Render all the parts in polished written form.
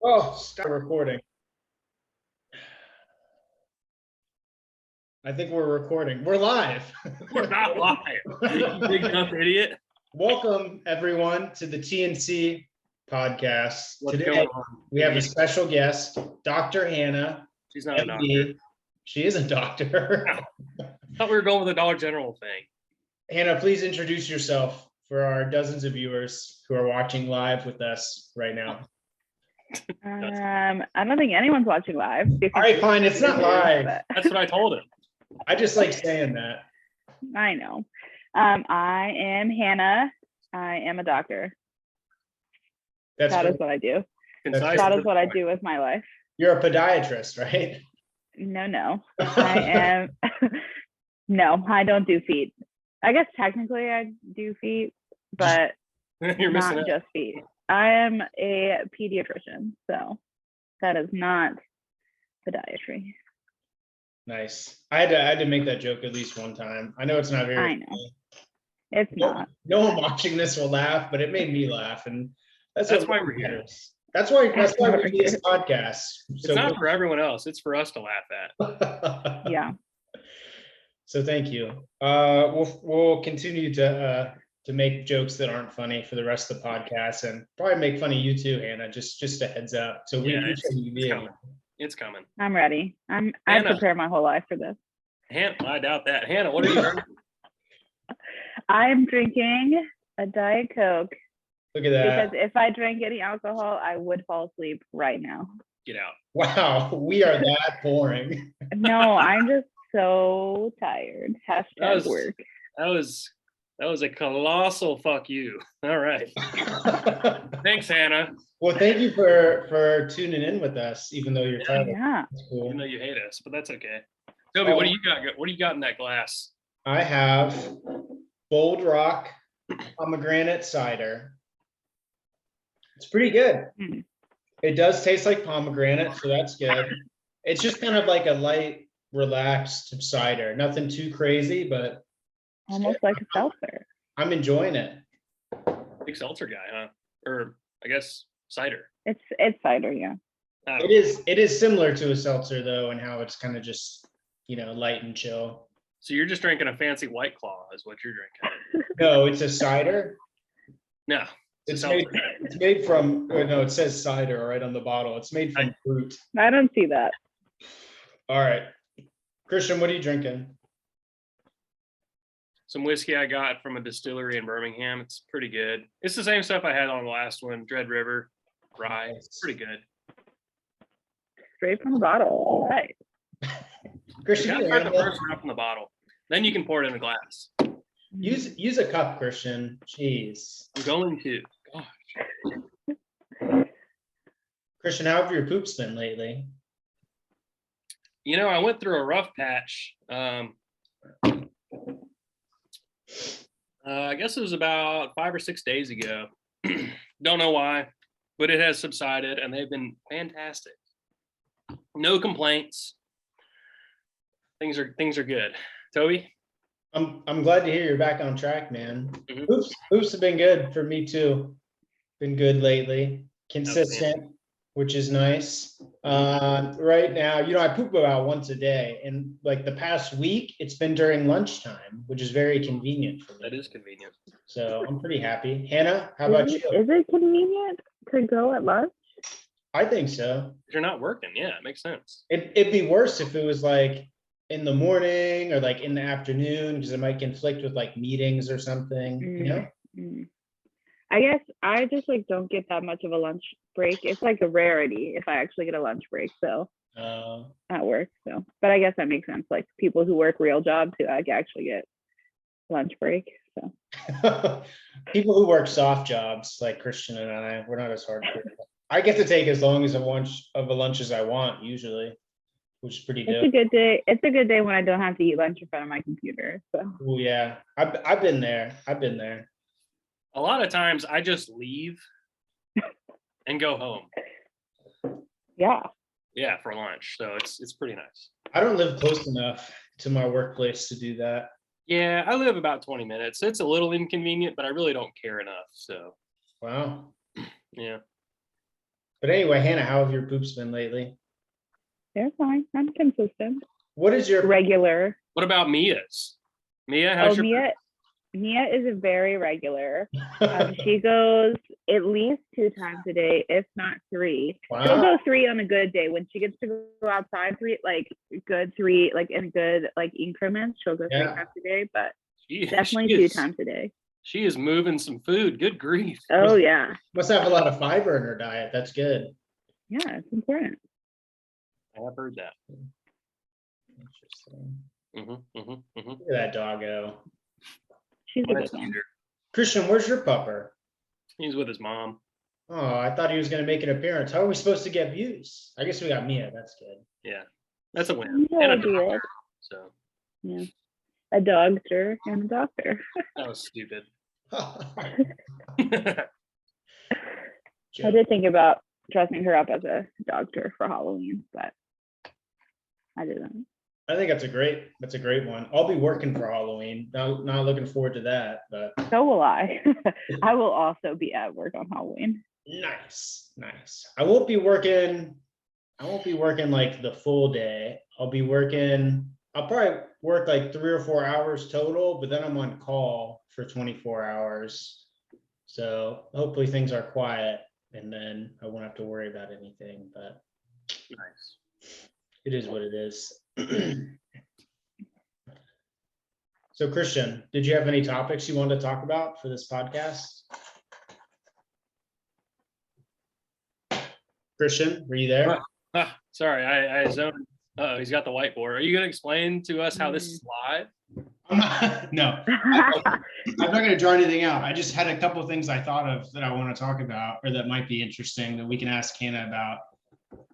Oh, start recording. I think we're recording. We're live. We're not live. You big dumb idiot. Welcome, everyone, to the TNC podcast. What's Today, going on? we have a special guest, Dr. Hannah. She's not a doctor. MD. She is a doctor. I thought we were going with the Dollar General thing. Hannah, please introduce yourself for our dozens of viewers who are watching live with us right now. I don't think anyone's watching live. All right, fine. It's not live. That's what I told him. I just like saying that. I know. I am Hannah. I am a doctor. That is what I do. Concise. That is what I do with my life. You're a podiatrist, right? No. I am. No, I don't do feet. I guess technically I do feet, but You're missing not it. just feet. I am a pediatrician, so that is not podiatry. Nice. I had to make that joke at least one time. I know it's not very. I know. It's No, not. no one watching this will laugh, but it made me laugh, and that's That's what why we're here. matters. That's why we do this podcast. It's not for everyone else. It's for us to laugh at. Yeah. So thank you. We'll continue to make jokes that aren't funny for the rest of the podcast, and probably make fun of you too, Hannah. Just a heads up. So we Yeah, appreciate you It's being coming. It's coming. I'm ready. I Hannah. prepared my whole life for this. Hannah, I doubt that. Hannah, what are you drinking? I'm drinking a Diet Coke Look at that. because if I drank any alcohol, I would fall asleep right now. Get out. Wow, we are that boring. No, I'm just so tired. Hashtag work. That was a colossal fuck you. All right. Thanks, Hannah. Well, thank you for tuning in with us, even though you're tired. Yeah. That's cool. Even though you hate us, but that's okay. Toby, what do you got? What do you got in that glass? I have Bold Rock pomegranate cider. It's pretty good. Mm. It does taste like pomegranate, so that's good. It's just kind of like a light, relaxed cider. Nothing too crazy, but Almost like a seltzer. I'm enjoying it. Big seltzer guy, huh? Or I guess cider. It's cider, yeah. I don't It is similar to a seltzer though, and how it's kind of just, light and chill. So you're just drinking a fancy White Claw, is what you're drinking. No, it's a cider. No, It's a made, seltzer. it's made from, no, it says cider right on the bottle. It's made from fruit. I don't see that. All right. Christian, what are you drinking? Some whiskey I got from a distillery in Birmingham. It's pretty good. It's the same stuff I had on the last one, Dread River rye. It's pretty good. Straight from the bottle. All right. You Christian, gotta you start the handle it? first one up in the bottle. Then you can pour it in a glass. Use a cup, Christian. Jeez. I'm going to. Gosh. Christian, how have your poops been lately? I went through a rough patch. I guess it was about 5 or 6 days ago. Don't know why, but it has subsided and they've been fantastic. No complaints. Things are good. Toby? I'm glad to hear you're back on track, man. Mhm. Poops have been good for me too. Been good lately. Consistent, which is nice. Right now, I poop about once a day, and like the past week, it's been during lunchtime, which is very convenient for me. That is convenient. So I'm pretty happy. Hannah, how about you? Is it convenient to go at lunch? I think so. If you're not working, yeah, it makes sense. It'd be worse if it was like in the morning or like in the afternoon, because it might conflict with like meetings or something, Mm. I guess I just don't get that much of a lunch break. It's like a rarity if I actually get a lunch break. So at work. So, but I guess that makes sense. Like people who work real jobs who actually get lunch break. So People who work soft jobs like Christian and I, we're not as hard. I get to take as long as a lunch as I want usually, which is pretty it's dope. a good day. It's a good day when I don't have to eat lunch in front of my computer. So Oh yeah, I've been there. A lot of times I just leave and go home. yeah. Yeah, for lunch. So it's pretty nice. I don't live close enough to my workplace to do that. Yeah, I live about 20 minutes. It's a little inconvenient, but I really don't care enough. So Wow. yeah. But anyway, Hannah, how have your poops been lately? They're fine. I'm consistent. What is your Regular. What about Mia's? Mia, Oh, how's your Mia is very regular. She goes at least 2 times a day, if not 3. Wow. She'll go 3 on a good day. When she gets to go outside, 3, like good 3, like in good like increments, she'll go 3 times a day, but definitely 2 times a day. She is moving some food. Good grief. Oh yeah. Must have a lot of fiber in her diet. That's good. Yeah, it's important. I have heard that. Interesting. Look at that doggo. She's a good one. Christian, where's your pupper? He's with his mom. Oh, I thought he was going to make an appearance. How are we supposed to get views? I guess we got Mia. That's good. Yeah, that's a win. Yeah, And a good. doctor, so Yeah, a doctor and a doctor. that was stupid. I did think about dressing her up as a doctor for Halloween, but I didn't. I think that's a great one. I'll be working for Halloween. Not looking forward to that, but So will I. I will also be at work on Halloween. nice. I won't be working like the full day. I'll probably work like 3 or 4 hours total, but then I'm on call for 24 hours. So hopefully things are quiet and then I won't have to worry about anything, but Nice. it is what it is. So Christian, did you have any topics you wanted to talk about for this podcast? Christian, were you there? Sorry, I zoned. He's got the whiteboard. Are you going to explain to us how this is live? I'm not, no, I'm not going to draw anything out. I just had a couple of things I thought of that I want to talk about or that might be interesting that we can ask Hannah about.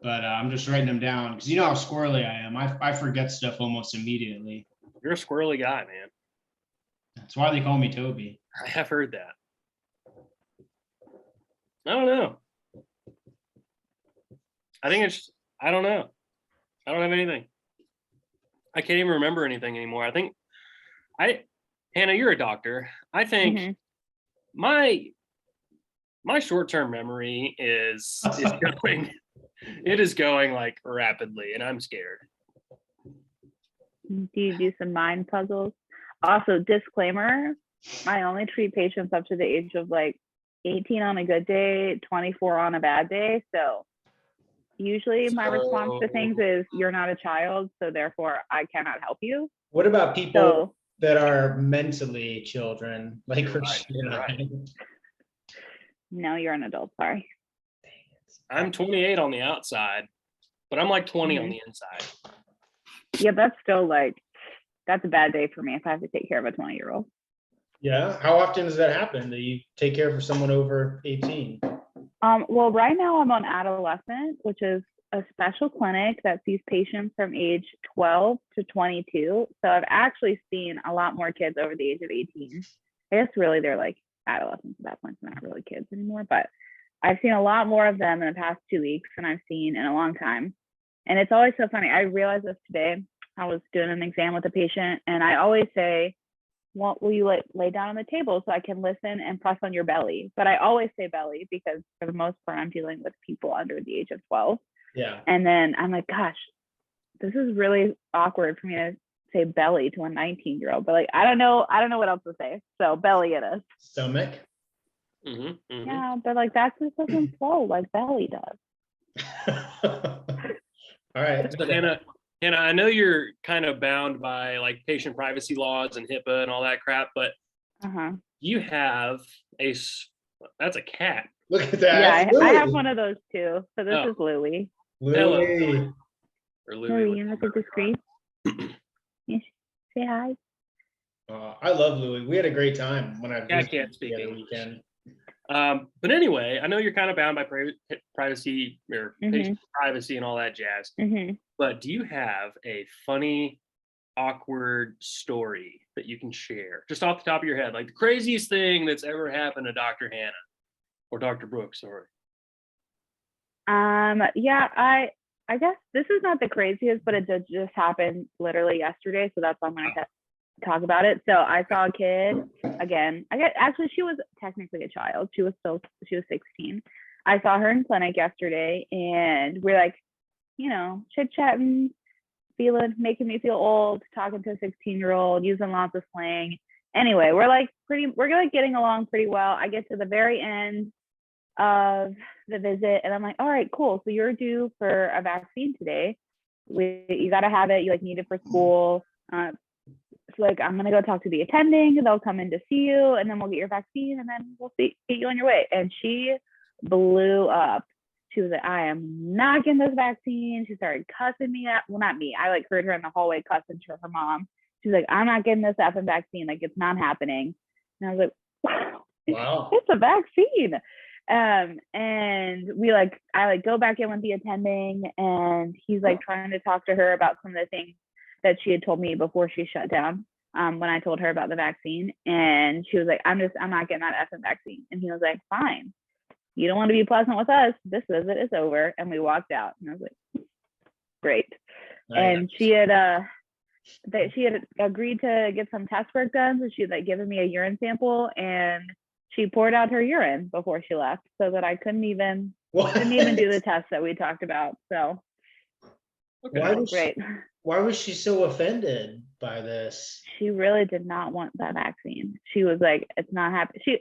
But I'm just writing them down because you know how squirrely I am. I forget stuff almost immediately. You're a squirrely guy, man. That's why they call me Toby. I have heard that. I don't know. I think it's, I don't know. I don't have anything. I can't even remember anything anymore. I think Hannah, you're a doctor. I think my short-term memory is going, it is going like rapidly and I'm scared. Do you do some mind puzzles? Also, disclaimer, I only treat patients up to the age of like 18 on a good day, 24 on a bad day. So usually my response to things is, you're not a child, so therefore I cannot help you. What about people that are mentally children, like Christian? Right. No, you're an adult, sorry. I'm 28 on the outside, but I'm like 20 on the inside. Yeah, that's still like, that's a bad day for me if I have to take care of a 20-year-old. Yeah. How often does that happen? Do you take care of someone over 18? Well, right now I'm on adolescent, which is a special clinic that sees patients from age 12 to 22. So I've actually seen a lot more kids over the age of 18. I guess really they're like adolescents at that point, they're not really kids anymore, but I've seen a lot more of them in the past 2 weeks than I've seen in a long time. And it's always so funny. I realized this today. I was doing an exam with a patient and I always say, well, will you lay down on the table so I can listen and press on your belly? But I always say belly because for the most part, I'm dealing with people under the age of 12. Yeah. And then I'm like, gosh, this is really awkward for me to say belly to a 19-year-old, but like, I don't know what else to say. So belly it is. Stomach. Yeah, but like that just doesn't flow like belly does. All right. So Hannah, I know you're kind of bound by like patient privacy laws and HIPAA and all that crap, but you have that's a cat. Look at that. Yeah, I have one of those too. So this is Louie. Louie. Or Louie, you look at the screen. Say hi. I love Louie. We had a great time when I can't speak the English. weekend. But anyway, I know you're kind of bound by privacy or patient privacy and all that jazz. But do you have a funny, awkward story that you can share just off the top of your head, like the craziest thing that's ever happened to Dr. Hannah or Dr. Brooks? Sorry. Yeah, I guess this is not the craziest, but it did just happen literally yesterday, so that's why I'm gonna talk about it. So I saw a kid again. Actually she was technically a child. She was 16. I saw her in clinic yesterday, and we're like, chit-chatting, making me feel old, talking to a 16-year-old, using lots of slang. Anyway, we're like getting along pretty well. I get to the very end of the visit, and I'm like, all right, cool. So you're due for a vaccine today. You got to have it. You need it for school. So I'm gonna go talk to the attending. They'll come in to see you, and then we'll get your vaccine, and then we'll get you on your way. And she blew up. She was like, I am not getting this vaccine. She started cussing me out. Well, not me. I heard her in the hallway cussing to her mom. She's like, I'm not getting this effing vaccine. It's not happening. And I was like, wow, it's a vaccine. And I go back in with the attending, and he's trying to talk to her about some of the things that she had told me before she shut down, when I told her about the vaccine. And she was like, I'm not getting that effing vaccine. And he was like, fine. You don't want to be pleasant with us. This visit is over. And we walked out. And I was like, great. And she had agreed to get some test work done. So she had given me a urine sample, and she poured out her urine before she left, so that I couldn't even do the test that we talked about. So okay. Why was she so offended by this? She really did not want that vaccine. She was like, it's not happening.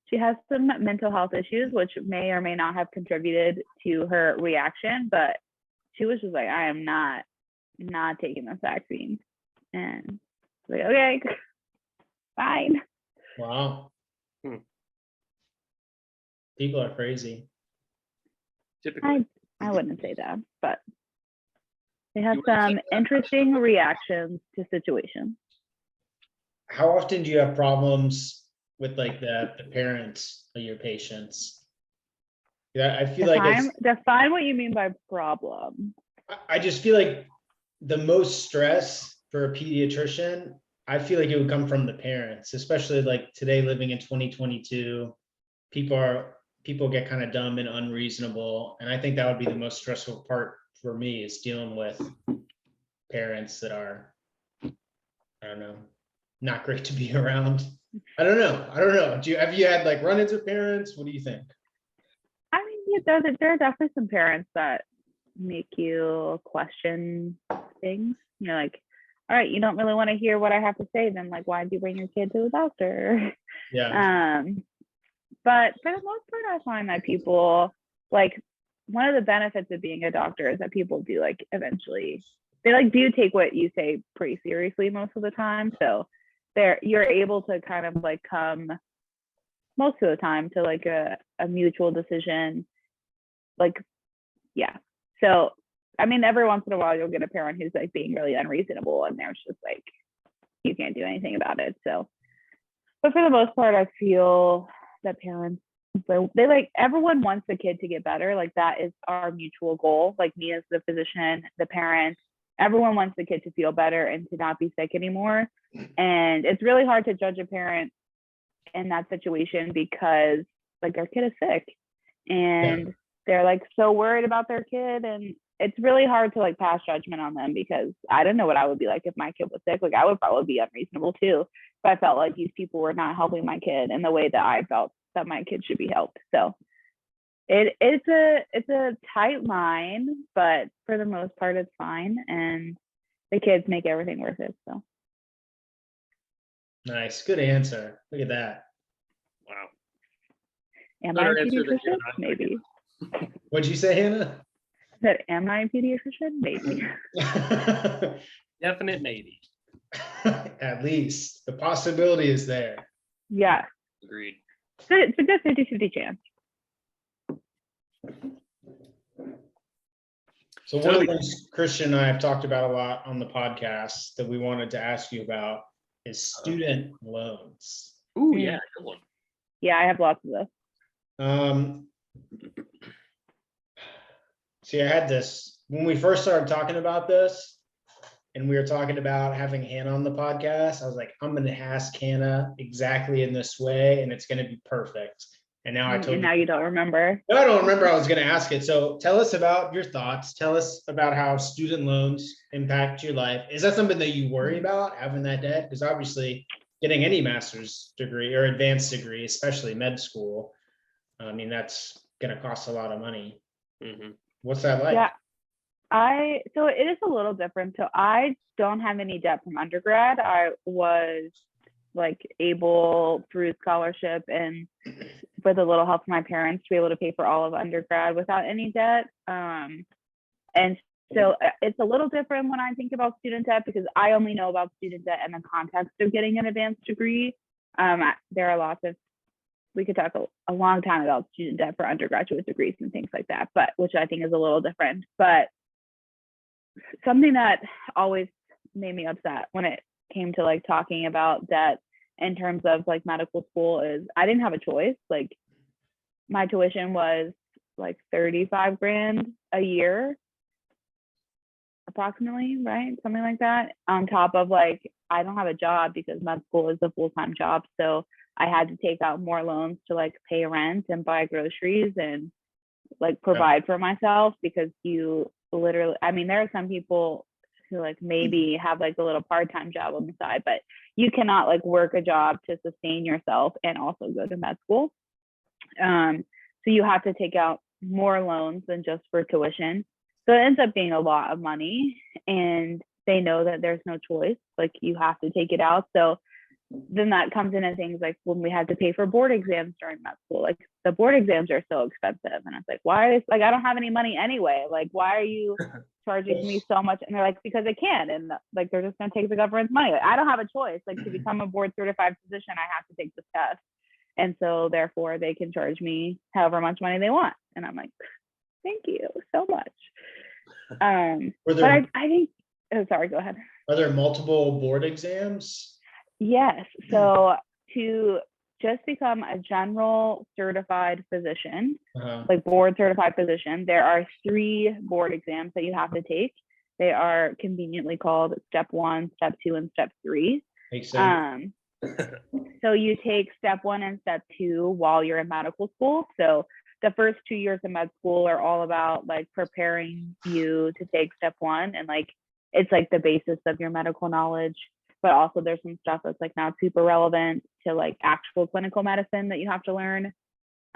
She has some mental health issues, which may or may not have contributed to her reaction, but she was just like, I am not taking this vaccine. And like, okay, fine. Wow. People are crazy. Typically. I wouldn't say that, but they have some interesting reactions to situations. How often do you have problems with the parents of your patients? Yeah, I feel define what you mean by problem. I just feel like the most stress for a pediatrician, I feel like it would come from the parents, especially today, living in 2022. People get kind of dumb and unreasonable, and I think that would be the most stressful part for me, is dealing with parents that are, I don't know, not great to be around. I don't know. Have you had run-ins with parents? What do you think? I mean, there are definitely some parents that make you question things. All right, you don't really want to hear what I have to say, then why did you bring your kid to the doctor? Yeah. But for the most part, I find that people one of the benefits of being a doctor is that people do eventually they do take what you say pretty seriously most of the time. So you're able to kind of come most of the time to a mutual decision. Yeah. So I mean, every once in a while you'll get a parent who's being really unreasonable, and there's just you can't do anything about it. So, but for the most part, I feel that parents, they everyone wants the kid to get better. That is our mutual goal. Me as the physician, the parent, everyone wants the kid to feel better and to not be sick anymore. And it's really hard to judge a parent in that situation, because our kid is sick, and they're like so worried about their kid, and it's really hard to like pass judgment on them, because I don't know what I would be like if my kid was sick. Like I would probably be unreasonable too if I felt like these people were not helping my kid in the way that I felt that my kid should be helped. So it's a tight line, but for the most part it's fine, and the kids make everything worth it. So nice, good answer. Look at that. Wow. Am I a pediatrician? Maybe. What'd you say, Hannah? That am I a pediatrician? Maybe. Definite maybe. At least the possibility is there. Yeah. Agreed. It's a good 50-50 chance. So one of the things Christian and I have talked about a lot on the podcast that we wanted to ask you about is student loans. Ooh, yeah, good one. Yeah, I have lots of this. See, I had this when we first started talking about this, and we were talking about having Hannah on the podcast. I was like, I'm going to ask Hannah exactly in this way, and it's going to be perfect. And now I told you. And now you don't remember. No, I don't remember I was going to ask it. So tell us about your thoughts. Tell us about how student loans impact your life. Is that something that you worry about, having that debt? Because obviously getting any master's degree or advanced degree, especially med school, I mean, that's gonna cost a lot of money. Mhm. What's that like? Yeah. So it is a little different. So I don't have any debt from undergrad. I was like able through scholarship and with a little help from my parents to be able to pay for all of undergrad without any debt. And so it's a little different when I think about student debt because I only know about student debt in the context of getting an advanced degree. There are lots of, we could talk a long time about student debt for undergraduate degrees and things like that, but which I think is a little different. But something that always made me upset when it came to like talking about debt in terms of like medical school is I didn't have a choice. Like my tuition was like 35 grand a year, approximately, right? Something like that. On top of like, I don't have a job because med school is a full-time job. So I had to take out more loans to like pay rent and buy groceries and like provide for myself because you literally, I mean, there are some people who like maybe have like a little part-time job on the side, but you cannot like work a job to sustain yourself and also go to med school. So you have to take out more loans than just for tuition. So it ends up being a lot of money and they know that there's no choice, like you have to take it out. So then that comes into things like when we had to pay for board exams during med school, like the board exams are so expensive. And it's like, why is like, I don't have any money anyway. Like, why are you charging me so much? And they're like, because they can. And like, they're just going to take the government's money. Like, I don't have a choice. Like to become a board certified physician, I have to take this test. And so therefore they can charge me however much money they want. And I'm like, thank you so much. But I think, oh, sorry, go ahead. Are there multiple board exams? Yes. So to just become a general certified physician, like board certified physician, there are 3 board exams that you have to take. They are conveniently called step 1, step 2, and step 3. Makes sense. So you take step 1 and step 2 while you're in medical school. So the first 2 years of med school are all about like preparing you to take step 1 and like it's like the basis of your medical knowledge. But also there's some stuff that's like not super relevant to like actual clinical medicine that you have to learn.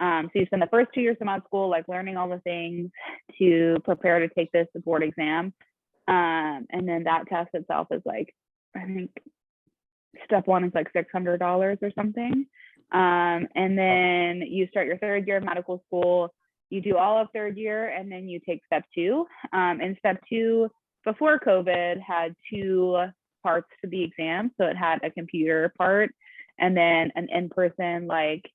So you spend the first 2 years of med school like learning all the things to prepare to take this board exam. And then that test itself is like, I think step 1 is like $600 or something. And then you start your 3rd year of medical school. You do all of 3rd year and then you take step 2. And step 2 before COVID had 2 parts to the exam. So it had a computer part and then an in-person like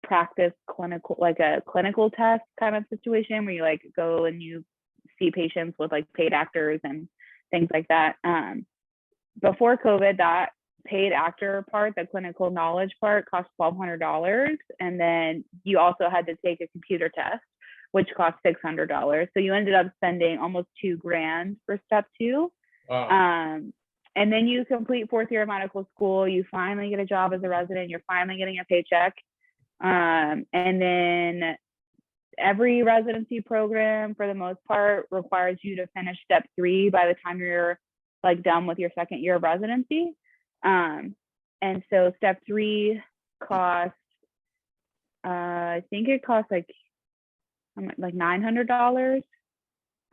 practice clinical, like a clinical test kind of situation where you like go and you see patients with like paid actors and things like that. Before COVID, that paid actor part, the clinical knowledge part cost $1,200. And then you also had to take a computer test, which cost $600. So you ended up spending almost $2,000 for step 2. Wow. And then you complete 4th year of medical school. You finally get a job as a resident. You're finally getting a paycheck. And then every residency program, for the most part, requires you to finish step 3 by the time you're like done with your 2nd year of residency. And so step 3 costs, I think it costs like $900.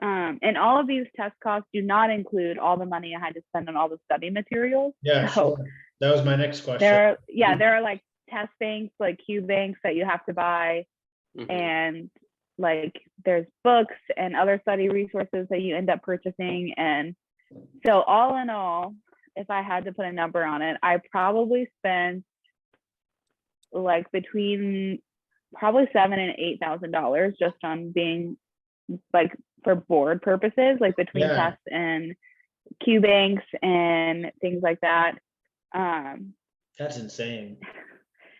And all of these test costs do not include all the money I had to spend on all the study materials. Yeah, so sure. That was my next question. there are like test banks, like Q banks that you have to buy. And like there's books and other study resources that you end up purchasing. And so all in all, if I had to put a number on it, I probably spent like between probably $7,000 and $8,000 just on being like for board purposes, like between tests and Q banks and things like that. That's insane.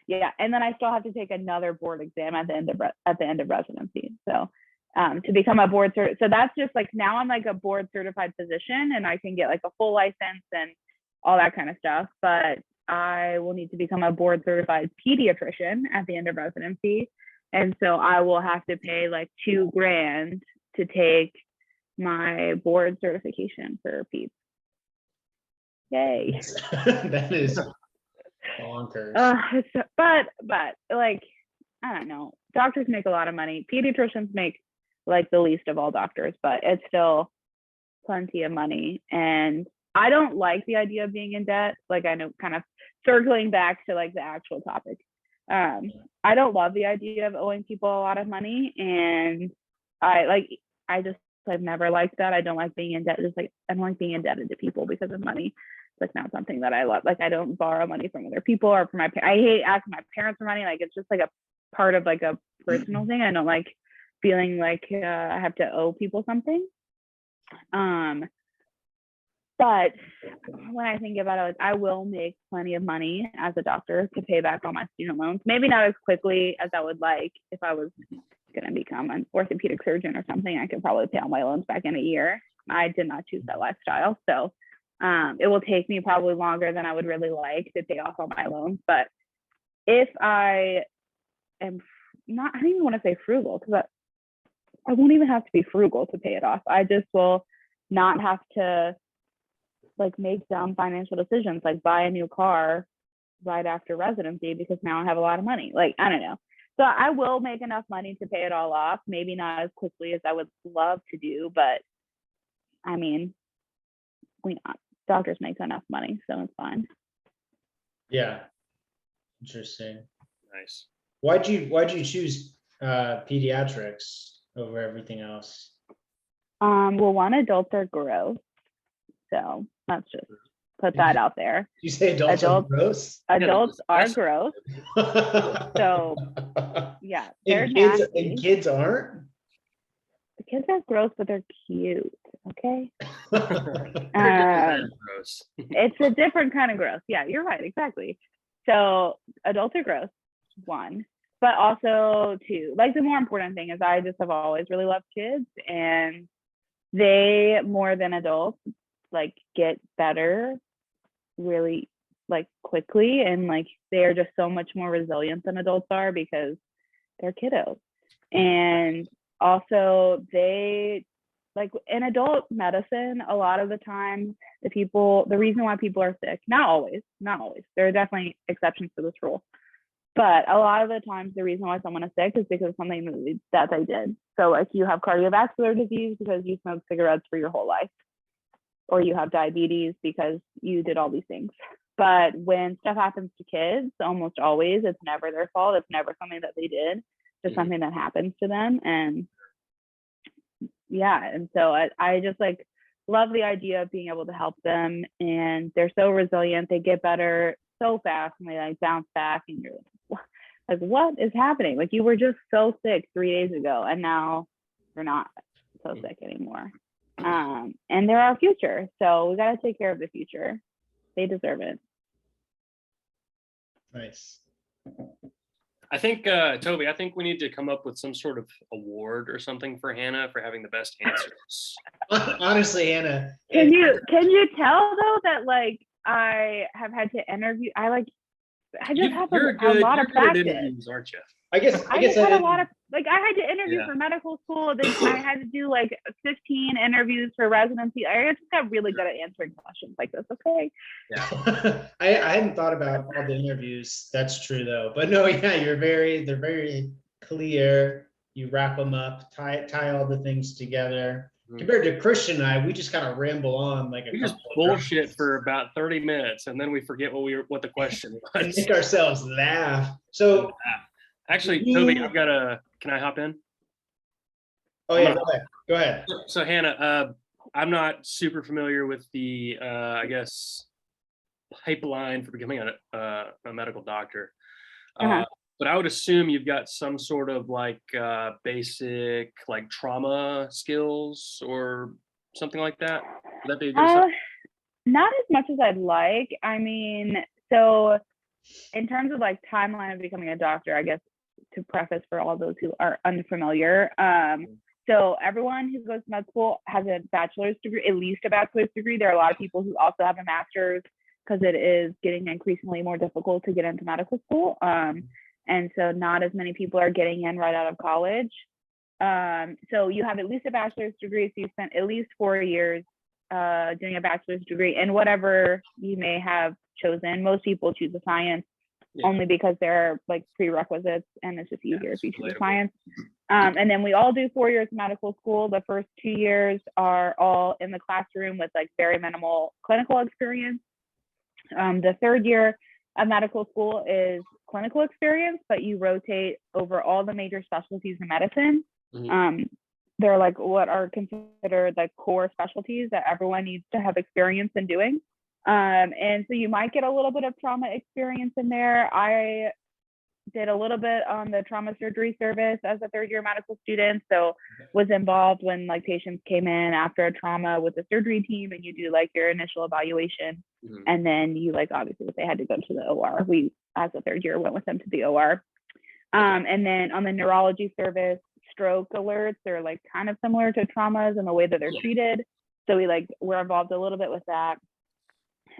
Yeah, and then I still have to take another board exam at the end of residency. So to become a board cert, so that's just like now I'm like a board certified physician and I can get like a full license and all that kind of stuff. But I will need to become a board certified pediatrician at the end of residency. And so I will have to pay like $2,000 to take my board certification for peds. Yay. That is bonkers. But like I don't know. Doctors make a lot of money. Pediatricians make like the least of all doctors, but it's still plenty of money. And I don't like the idea of being in debt. Like, I know, kind of circling back to like the actual topic. I don't love the idea of owing people a lot of money, and I've never liked that. I don't like being in debt. Just like, I don't like being indebted to people because of money. It's like not something that I love. Like, I don't borrow money from other people or from I hate asking my parents for money. Like, it's just like a part of like a personal thing. I don't like feeling like I have to owe people something. But when I think about it, like, I will make plenty of money as a doctor to pay back all my student loans. Maybe not as quickly as I would like. If I was going to become an orthopedic surgeon or something, I could probably pay all my loans back in a year. I did not choose that lifestyle. So it will take me probably longer than I would really like to pay off all my loans. But if I am not, I don't even want to say frugal, because I won't even have to be frugal to pay it off. I just will not have to like make dumb financial decisions, like buy a new car right after residency because now I have a lot of money. Like, I don't know. So I will make enough money to pay it all off. Maybe not as quickly as I would love to do, but I mean, doctors make enough money, so it's fine. Yeah. Interesting. Nice. Why'd you choose pediatrics over everything else? Well, one, adults are gross. So let's just put that out there. You say adults are gross? Adults are gross. So yeah, they're nasty. And kids aren't? The kids are gross, but they're cute. Okay. Gross. It's a different kind of gross. Yeah, you're right. Exactly. So adults are gross, one, but also two, like the more important thing is I just have always really loved kids, and they, more than adults, like get better really like quickly, and like they are just so much more resilient than adults are because they're kiddos. And also they, like in adult medicine, a lot of the time the reason why people are sick, not always, there are definitely exceptions to this rule, but a lot of the times the reason why someone is sick is because of something that they did. So like, you have cardiovascular disease because you smoked cigarettes for your whole life, or you have diabetes because you did all these things. But when stuff happens to kids, almost always it's never their fault. It's never something that they did. It's something that happens to them. And yeah, and so I just like love the idea of being able to help them, and they're so resilient. They get better so fast, and they like bounce back, and you're like, what is happening? Like, you were just so sick 3 days ago, and now you're not so sick anymore. And they're our future, so we got to take care of the future. They deserve it. Nice. I think, Toby, I think we need to come up with some sort of award or something for Hannah for having the best answers. Honestly, Hannah. Can you tell though that like I have had to interview? I just have a lot of practice. Interviews, aren't you? I guess I had a lot of, like, I had to interview for medical school. Then I had to do like 15 interviews for residency. I just got really good at answering questions like this. Okay. Yeah. I hadn't thought about all the interviews. That's true though. But no, yeah, they're very clear. You wrap them up, tie all the things together. Compared to Christian and I, we just kind of ramble on like we just bullshit for about 30 minutes, and then we forget what the question was. And make ourselves laugh. So actually, Toby, can I hop in? Oh yeah, go ahead. So Hannah, I'm not super familiar with the I guess pipeline for becoming a medical doctor. But I would assume you've got some sort of like basic like trauma skills or something like that. Would that be a good not as much as I'd like. I mean, so in terms of like timeline of becoming a doctor, I guess to preface for all those who are unfamiliar, so everyone who goes to med school has a bachelor's degree, at least a bachelor's degree. There are a lot of people who also have a master's because it is getting increasingly more difficult to get into medical school. And so not as many people are getting in right out of college. So you have at least a bachelor's degree. So you spent at least 4 years doing a bachelor's degree in whatever you may have chosen. Most people choose a science. only because they're like prerequisites and it's just easier if you choose relatable. science. And then we all do 4 years of medical school. The first 2 years are all in the classroom with like very minimal clinical experience. The third year of medical school is clinical experience, but you rotate over all the major specialties in medicine. They're like what are considered like core specialties that everyone needs to have experience in doing. And so you might get a little bit of trauma experience in there. I did a little bit on the trauma surgery service as a third year medical student. So was involved when like patients came in after a trauma with the surgery team, and you do like your initial evaluation. And then you like, obviously if they had to go to the OR, we as a third year went with them to the OR. And then on the neurology service, stroke alerts are like kind of similar to traumas in the way that they're treated. So we're involved a little bit with that.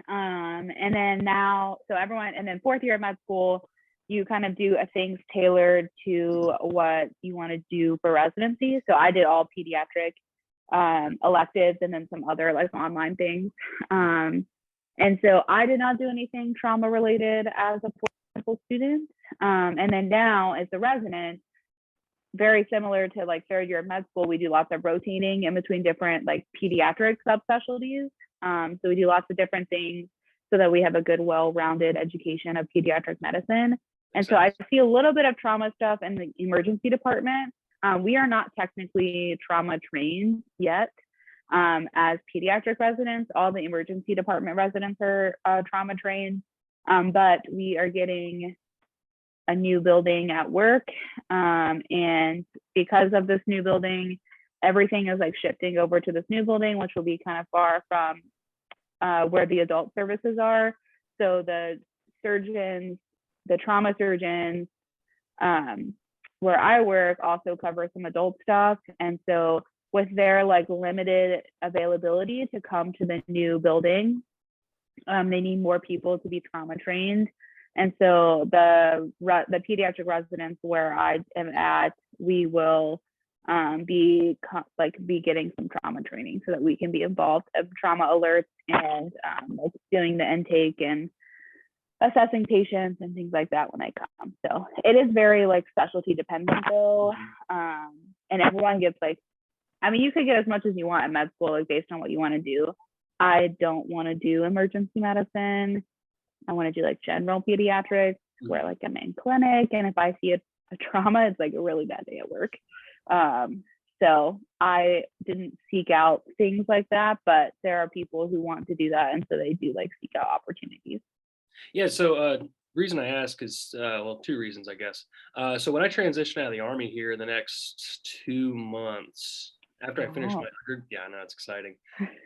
And then now, so everyone, and then fourth year of med school, you kind of do things tailored to what you want to do for residency. So I did all pediatric electives and then some other like online things. And so I did not do anything trauma related as a medical student. And then now as a resident, very similar to like third year of med school, we do lots of rotating in between different like pediatric subspecialties. So we do lots of different things so that we have a good, well-rounded education of pediatric medicine. And so I see a little bit of trauma stuff in the emergency department. We are not technically trauma trained yet. As pediatric residents, all the emergency department residents are trauma trained, but we are getting a new building at work. And because of this new building, everything is like shifting over to this new building, which will be kind of far from where the adult services are. So the surgeons, the trauma surgeons, where I work also cover some adult stuff. And so with their like limited availability to come to the new building, they need more people to be trauma trained. And so the pediatric residents where I am at, we will be getting some trauma training so that we can be involved in trauma alerts and like doing the intake and assessing patients and things like that when they come. So it is very like specialty dependent though. And everyone gets like, I mean, you could get as much as you want in med school, like based on what you want to do. I don't want to do emergency medicine. I want to do like general pediatrics where like I'm in clinic. And if I see a trauma, it's like a really bad day at work. So I didn't seek out things like that, but there are people who want to do that. And so they do like seek out opportunities. Yeah. So reason I ask is, well, two reasons, I guess. So when I transition out of the Army here in the next 2 months, after I finish my yeah, I know it's exciting.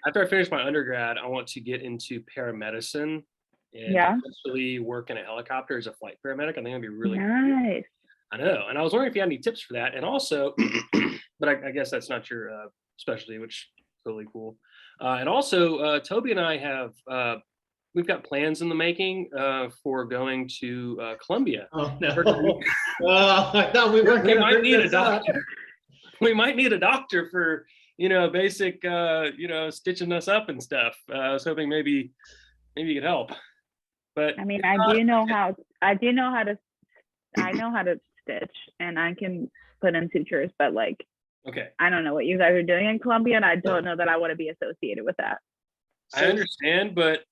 After I finish my undergrad, I want to get into paramedicine and eventually work in a helicopter as a flight paramedic. I think it'd be really nice. Cool. I know. And I was wondering if you had any tips for that. And also, but I guess that's not your specialty, which is totally cool. And also, Toby and I have, we've got plans in the making for going to Columbia. Oh, no. I thought we weren't We going to might bring need a this up. doctor. We might need a doctor for, basic, stitching us up and stuff. I was hoping maybe you could help. But I mean, I know how to stitch and I can put in sutures, but like, okay, I don't know what you guys are doing in Columbia, and I don't know that I want to be associated with that. I understand, but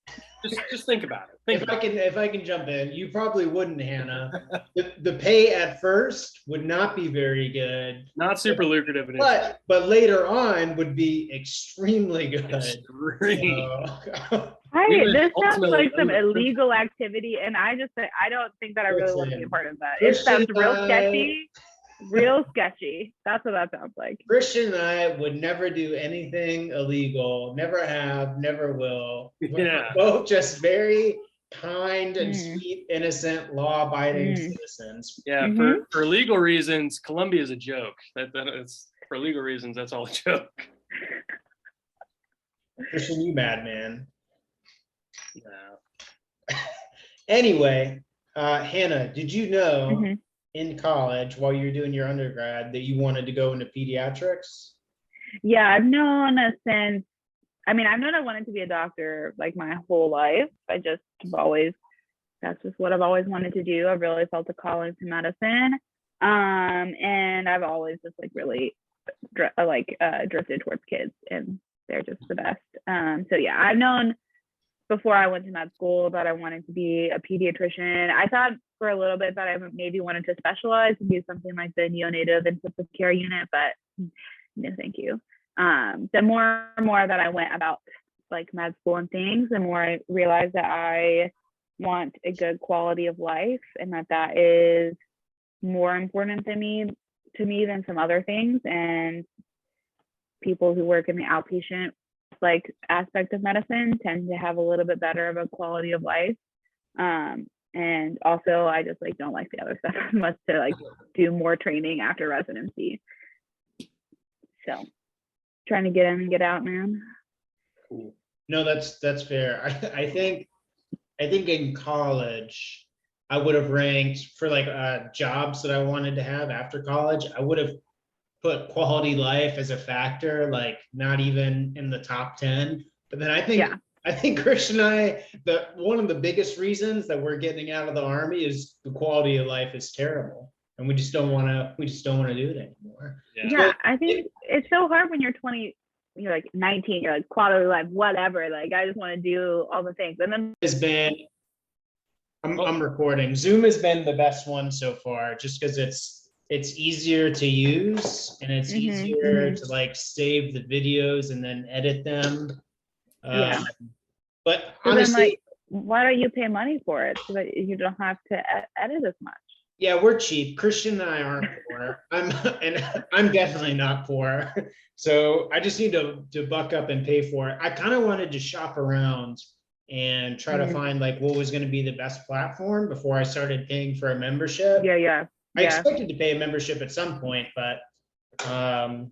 just think about it. If I can jump in, you probably wouldn't, Hannah. The pay at first would not be very good. Not super lucrative, but later on would be extremely good. Extreme. This sounds like some illegal activity, and I don't think that I really want to be a part of that. It sounds real sketchy. Real sketchy. That's what that sounds like. Christian and I would never do anything illegal. Never have, never will. Yeah. We're both just very kind and sweet, innocent, law-abiding citizens. Yeah. For legal reasons, Columbia is a joke. That's for legal reasons. That's all a joke. Christian, you madman. Yeah. Anyway, Hannah, did you know in college while you're doing your undergrad that you wanted to go into pediatrics? Yeah, I've known I wanted to be a doctor like my whole life. I just have always that's just what I've always wanted to do. I've really felt a calling to medicine. And I've always just like really drifted towards kids, and they're just the best. So yeah, I've known before I went to med school that I wanted to be a pediatrician. I thought for a little bit that I maybe wanted to specialize and do something like the neonatal intensive care unit, but no, thank you. The more and more that I went about like med school and things, the more I realized that I want a good quality of life, and that is more important to me than some other things. And people who work in the outpatient like aspect of medicine tend to have a little bit better of a quality of life. And also I just like don't like the other stuff as much to like do more training after residency. So trying to get in and get out, man. Cool. No, that's fair. I think in college I would have ranked for like jobs that I wanted to have after college. I would have put quality life as a factor, like not even in the top 10. But then I think Christian and I, one of the biggest reasons that we're getting out of the Army is the quality of life is terrible, and we just don't want to do it anymore. Yeah, I think it's so hard when you're 20, you're like 19, you're like quality of life, whatever. Like I just want to do all the things, and then has been. I'm recording. Zoom has been the best one so far, just because it's easier to use, and it's easier to like save the videos and then edit them. But so honestly, then, like, why don't you pay money for it so that you don't have to edit as much? Yeah, we're cheap. Christian and I aren't poor. I'm definitely not poor. So I just need to buck up and pay for it. I kind of wanted to shop around and try to find like what was going to be the best platform before I started paying for a membership. I expected to pay a membership at some point, but I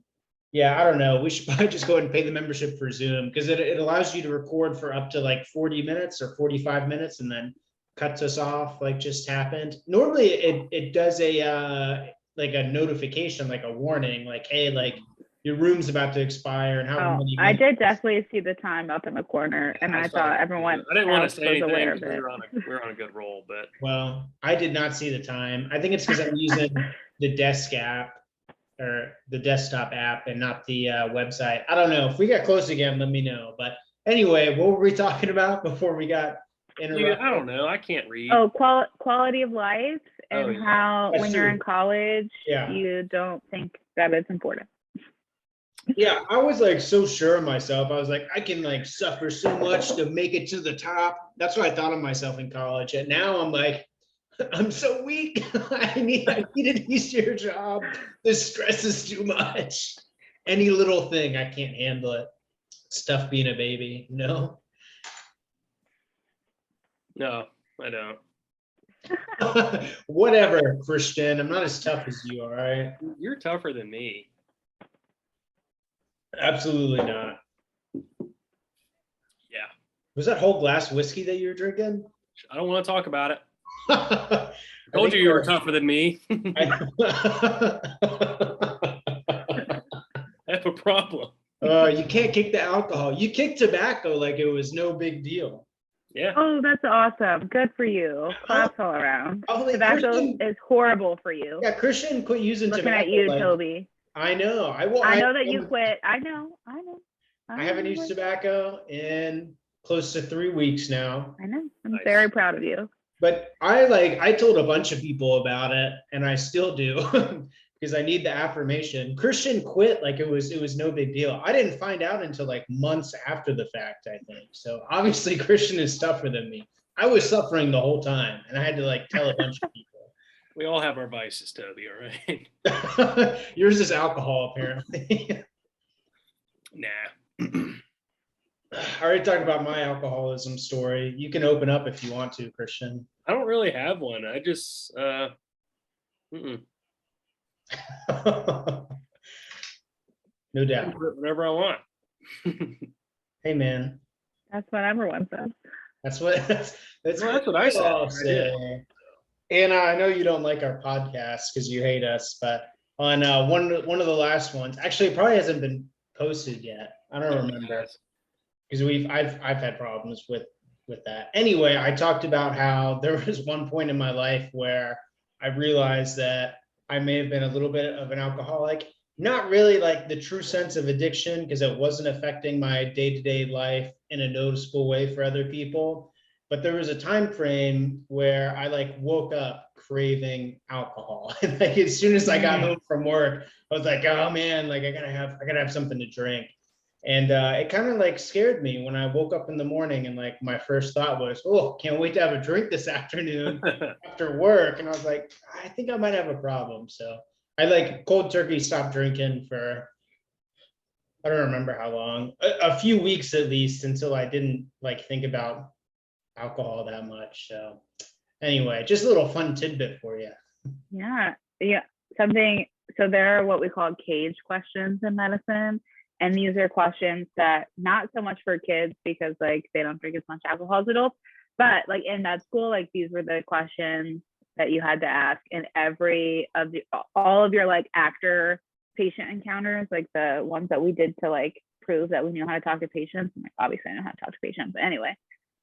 don't know. We should probably just go ahead and pay the membership for Zoom, because it allows you to record for up to like 40 minutes or 45 minutes and then cuts us off like just happened. Normally it does a like a notification, like a warning, like, hey, like your room's about to expire and how many I did definitely see the time up in the corner, and I thought everyone I didn't want to say anything aware of because it. we're on a good roll, but well, I did not see the time. I think it's because I'm using the desk app or the desktop app and not the website. I don't know. If we get close again, let me know. But anyway, what were we talking about before we got interrupted? I don't know. I can't read. Oh, quality of life, and how That's when true. you're in college, you don't think that it's important. Yeah, I was like so sure of myself. I was like, I can like suffer so much to make it to the top. That's what I thought of myself in college. And now I'm like, I'm so weak. I need an easier job. This stress is too much. Any little thing, I can't handle it. Stuff being a baby, no. No, I don't. Whatever, Christian. I'm not as tough as you, all right? You're tougher than me. Absolutely not. Yeah. Was that whole glass whiskey that you were drinking? I don't want to talk about it. I Told you were tougher than me. I have a problem. You can't kick the alcohol. You kick tobacco like it was no big deal. Yeah. Oh, that's awesome. Good for you. Claps all around. Tobacco is horrible for you. Yeah, Christian quit using tobacco. Looking at you, like, Toby. I know. I know that you quit. I know. I haven't used tobacco in close to 3 weeks now. I know. I'm very proud of you. But I told a bunch of people about it, and I still do because I need the affirmation. Christian quit like it was no big deal. I didn't find out until like months after the fact, I think. So obviously Christian is tougher than me. I was suffering the whole time, and I had to like tell a bunch of people. We all have our vices, Toby, all right? Yours is alcohol, apparently. Nah. I already talked about my alcoholism story. You can open up if you want to, Christian. I don't really have one. I just, No doubt. Whatever I want. Hey, man. That's what everyone says. That's what I said. And I know you don't like our podcast because you hate us, but on one of the last ones, actually, it probably hasn't been posted yet. I don't remember because I've had problems with with that. Anyway, I talked about how there was one point in my life where I realized that I may have been a little bit of an alcoholic, not really like the true sense of addiction, because it wasn't affecting my day-to-day life in a noticeable way for other people. But there was a time frame where I like woke up craving alcohol. And like as soon as I got home from work, I was like, oh man, like I gotta have something to drink. And it kind of like scared me when I woke up in the morning, and like my first thought was, oh, can't wait to have a drink this afternoon after work. And I was like, I think I might have a problem. So I like cold turkey stopped drinking for, I don't remember how long, a few weeks at least, until I didn't like think about alcohol that much. So anyway, just a little fun tidbit for you. Yeah. Something. So there are what we call cage questions in medicine. And these are questions that not so much for kids because like they don't drink as much alcohol as adults, but like in med school, like these were the questions that you had to ask in all of your like actor patient encounters, like the ones that we did to like prove that we knew how to talk to patients. And like, obviously I know how to talk to patients, but anyway,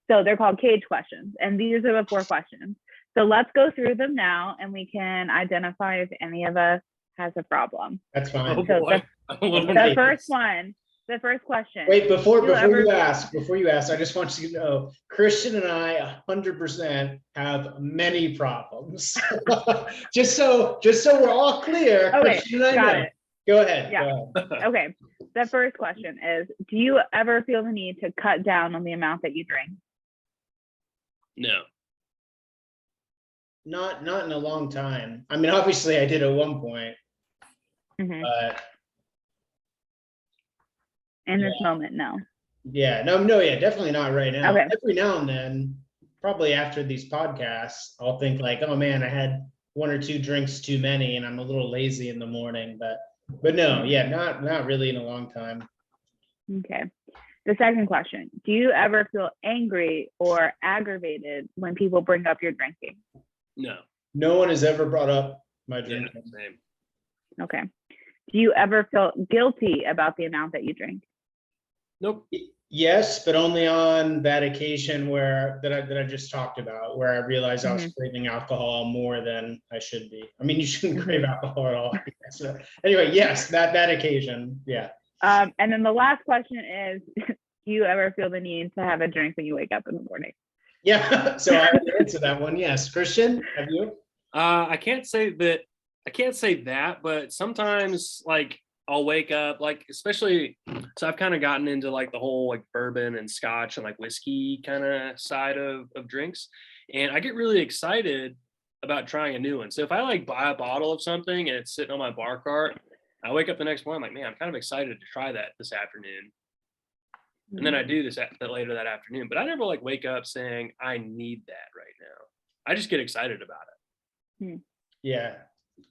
so they're called cage questions. And these are the 4 questions. So let's go through them now and we can identify if any of us has a problem. That's fine. Oh, So boy. the first question. Wait, before you ask, I just want you to know, Christian and I 100% have many problems. just so we're all clear. Okay, Christian and I got know. it. Go ahead. Yeah. Go ahead. Okay. The first question is, do you ever feel the need to cut down on the amount that you drink? No. Not in a long time. I mean, obviously I did at one point, but in this moment, no. Yeah, no, yeah, definitely not right now. Okay. Every now and then, probably after these podcasts, I'll think like, oh man, I had 1 or 2 drinks too many and I'm a little lazy in the morning, but no, yeah, not really in a long time. Okay. The second question, do you ever feel angry or aggravated when people bring up your drinking? No. No one has ever brought up my drinking. Yeah, same. Okay. Do you ever feel guilty about the amount that you drink? Nope. Yes, but only on that occasion that I just talked about, where I realized I was craving alcohol more than I should be. I mean, you shouldn't crave alcohol at all. So anyway, yes, that occasion, yeah. And then the last question is, do you ever feel the need to have a drink when you wake up in the morning? Yeah, so I would answer that one. Yes. Christian, have you? I can't say that, but sometimes like I'll wake up, like especially, so I've kind of gotten into like the whole like bourbon and scotch and like whiskey kind of side of drinks. And I get really excited about trying a new one. So if I like buy a bottle of something and it's sitting on my bar cart, I wake up the next morning, I'm like, man, I'm kind of excited to try that this afternoon. And then I do this later that afternoon, but I never like wake up saying I need that right now. I just get excited about it. Yeah,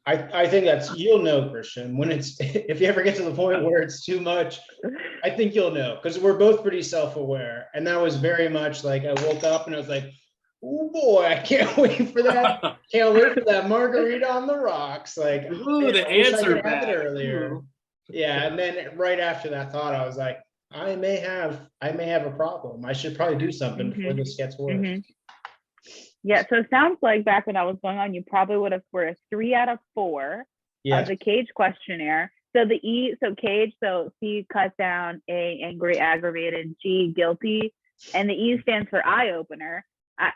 I think that's, you'll know, Christian, when it's, if you ever get to the point where it's too much, I think you'll know, because we're both pretty self-aware. And that was very much like I woke up and I was like, oh boy, I can't wait for that. Can't wait for that margarita on the rocks. Like, ooh, the answer back earlier. Yeah, and then right after that thought, I was like, I may have a problem. I should probably do something before this gets worse. Yeah, so it sounds like back when I was going on, you probably would have scored a 3 out of 4 of the cage questionnaire. So the E, so cage, so C, cut down, A, angry, aggravated, G, guilty, and the E stands for eye opener,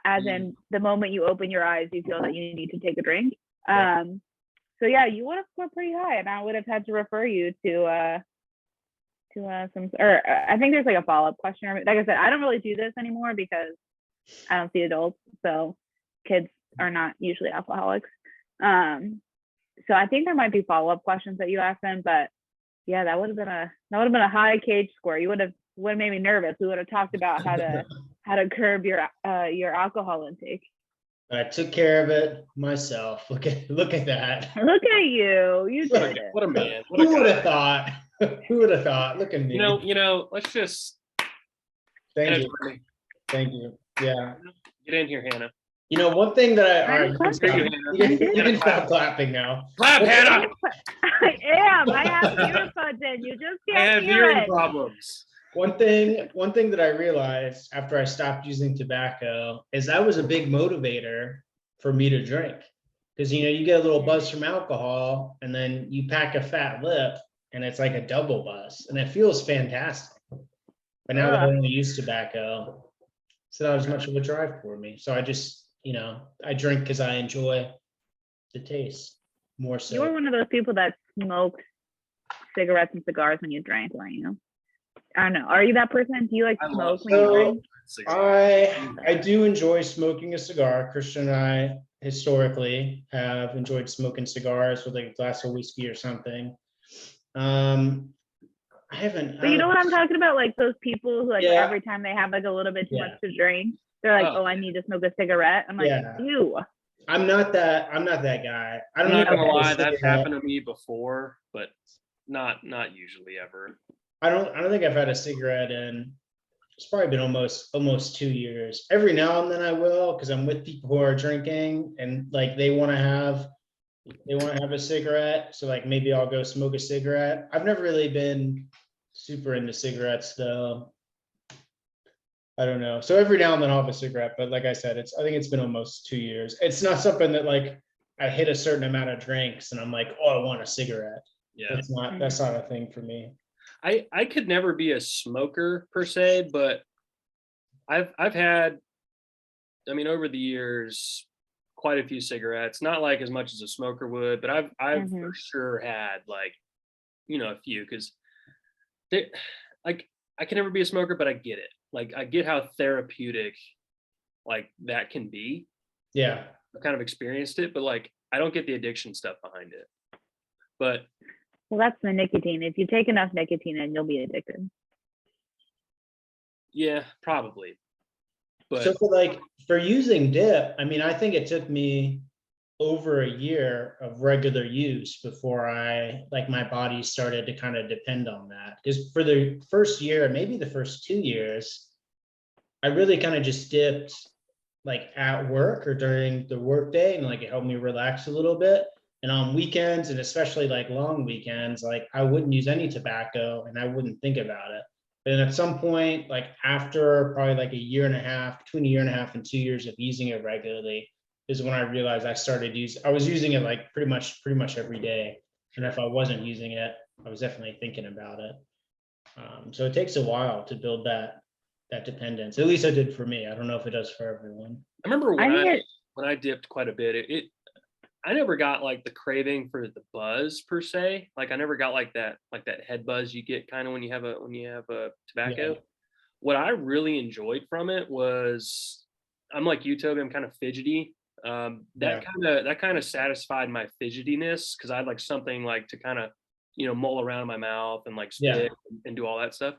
as in the moment you open your eyes, you feel that you need to take a drink. So yeah, you would have scored pretty high, and I would have had to refer you to some, or I think there's like a follow-up question. Like I said, I don't really do this anymore because I don't see adults, so kids are not usually alcoholics. So I think there might be follow-up questions that you ask them, but yeah, that would have been a high cage score. You would have made me nervous. We would have talked about how to curb your alcohol intake. I took care of it myself. Look at that. Look at you. You did it. What a man. Who would have thought? Who would have thought? Look at me. You know, let's just Thank you. Yeah. Get in here, Hannah. You know, one thing that all right, you can stop clapping now. Clap, Hannah. I am. I have earbuds in. You just can't I have hear hearing it. problems. One thing that I realized after I stopped using tobacco is that was a big motivator for me to drink. Because you get a little buzz from alcohol and then you pack a fat lip and it's like a double buzz and it feels fantastic. But now that I only use tobacco, it's not as much of a drive for me. So I just, I drink because I enjoy the taste more so. You were one of those people that smoked cigarettes and cigars when you drank, weren't you? I don't know. Are you that person? Do you like smoke when you drink? I do enjoy smoking a cigar. Christian and I historically have enjoyed smoking cigars with like a glass of whiskey or something. I haven't. But you know what I'm talking about? Like those people who like Yeah. every time they have like a little bit too much to drink, they're like, oh, I need to smoke a cigarette. I'm like, ew. I'm not that guy. I'm not gonna lie, that's happened to me before, but not usually ever. I don't think I've had a cigarette in, it's probably been almost 2 years. Every now and then I will, because I'm with people who are drinking and like they want to have a cigarette. So like maybe I'll go smoke a cigarette. I've never really been super into cigarettes though. I don't know. So every now and then I'll have a cigarette, but like I said, I think it's been almost 2 years. It's not something that like I hit a certain amount of drinks and I'm like, oh, I want a cigarette. Yeah. That's not a thing for me. I could never be a smoker per se, but I've had, I mean, over the years, quite a few cigarettes, not like as much as a smoker would, but I've for sure had like, a few, because like I can never be a smoker, but I get it. Like I get how therapeutic like that can be. Yeah. I've kind of experienced it, but like I don't get the addiction stuff behind it. But well, that's the nicotine. If you take enough nicotine in, you'll be addicted. Yeah, probably. But so for using dip, I mean, I think it took me over a year of regular use before my body started to kind of depend on that. Because for the first year, maybe the first 2 years, I really kind of just dipped like at work or during the workday, and like it helped me relax a little bit. And on weekends, and especially like long weekends, like I wouldn't use any tobacco and I wouldn't think about it. But then at some point, like after probably like a year and a half, between a year and a half and 2 years of using it regularly, is when I realized I was using it like pretty much every day. And if I wasn't using it, I was definitely thinking about it. So it takes a while to build that dependence. At least it did for me. I don't know if it does for everyone. I remember when I dipped quite a bit, I never got like the craving for the buzz per se. Like I never got like that head buzz you get kind of when you have a tobacco. Yeah. What I really enjoyed from it was, I'm like you, Toby, I'm kind of fidgety. That kind of satisfied my fidgetiness, because I had like something like to kind of mull around in my mouth and like spit and do all that stuff.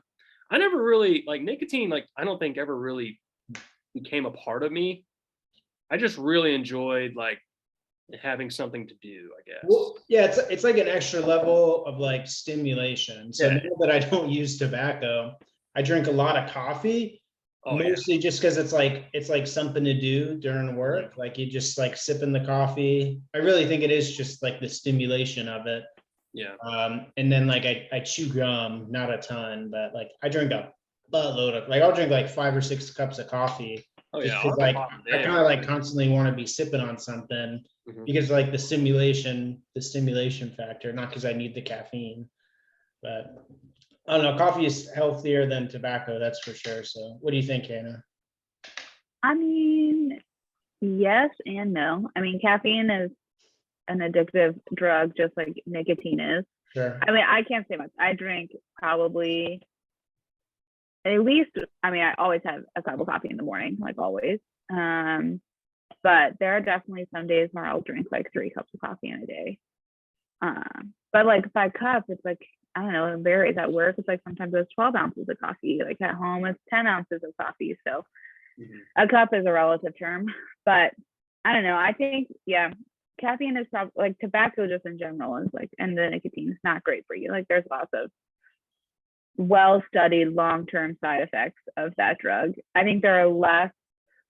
I never really like nicotine, like I don't think ever really became a part of me. I just really enjoyed like having something to do, I guess. Well, yeah, it's like an extra level of like stimulation. So now that I don't use tobacco, I drink a lot of coffee. Mostly just because it's like something to do during work. Like you just like sipping the coffee. I really think it is just like the stimulation of it. Yeah. And then like I chew gum, not a ton, but like I drink a buttload of, like I'll drink like 5 or 6 cups of coffee. Oh yeah. Like I kind of like constantly want to be sipping on something because like the stimulation factor, not because I need the caffeine. But I don't know, coffee is healthier than tobacco, that's for sure. So what do you think, Hannah? I mean, yes and no. I mean, caffeine is an addictive drug, just like nicotine is. Sure. I mean, I can't say much. I drink probably at least, I mean, I always have a cup of coffee in the morning, like always. But there are definitely some days where I'll drink like 3 cups of coffee in a day. But like by cup, it's like, I don't know, it varies. At work, it's like sometimes it's 12 ounces of coffee. Like at home, it's 10 ounces of coffee. So a cup is a relative term. But I don't know. I think, caffeine is probably, like tobacco just in general is like, and the nicotine is not great for you. Like there's lots of well-studied long-term side effects of that drug. I think there are less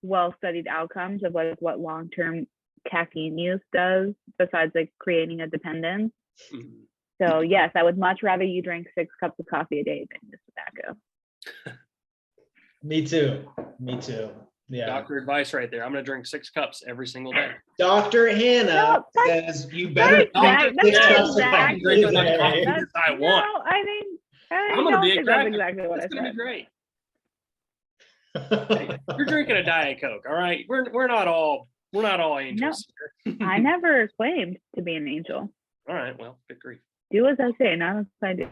well-studied outcomes of like what long-term caffeine use does besides like creating a dependence. So yes, I would much rather you drink 6 cups of coffee a day than use tobacco. Me too. Me too. Yeah. Doctor advice right there. I'm gonna drink 6 cups every single day. Dr. Hannah No, says you better that's drink 6 not cups of exact. coffee Drink a as much coffee day. as I want. No, I I'm gonna don't be a think that's cracker. exactly what It's I gonna said. be great. You're drinking a Diet Coke, all right? We're not all angels here. I never claimed to be an angel. All right, well, good grief. Do as I say, not as I do.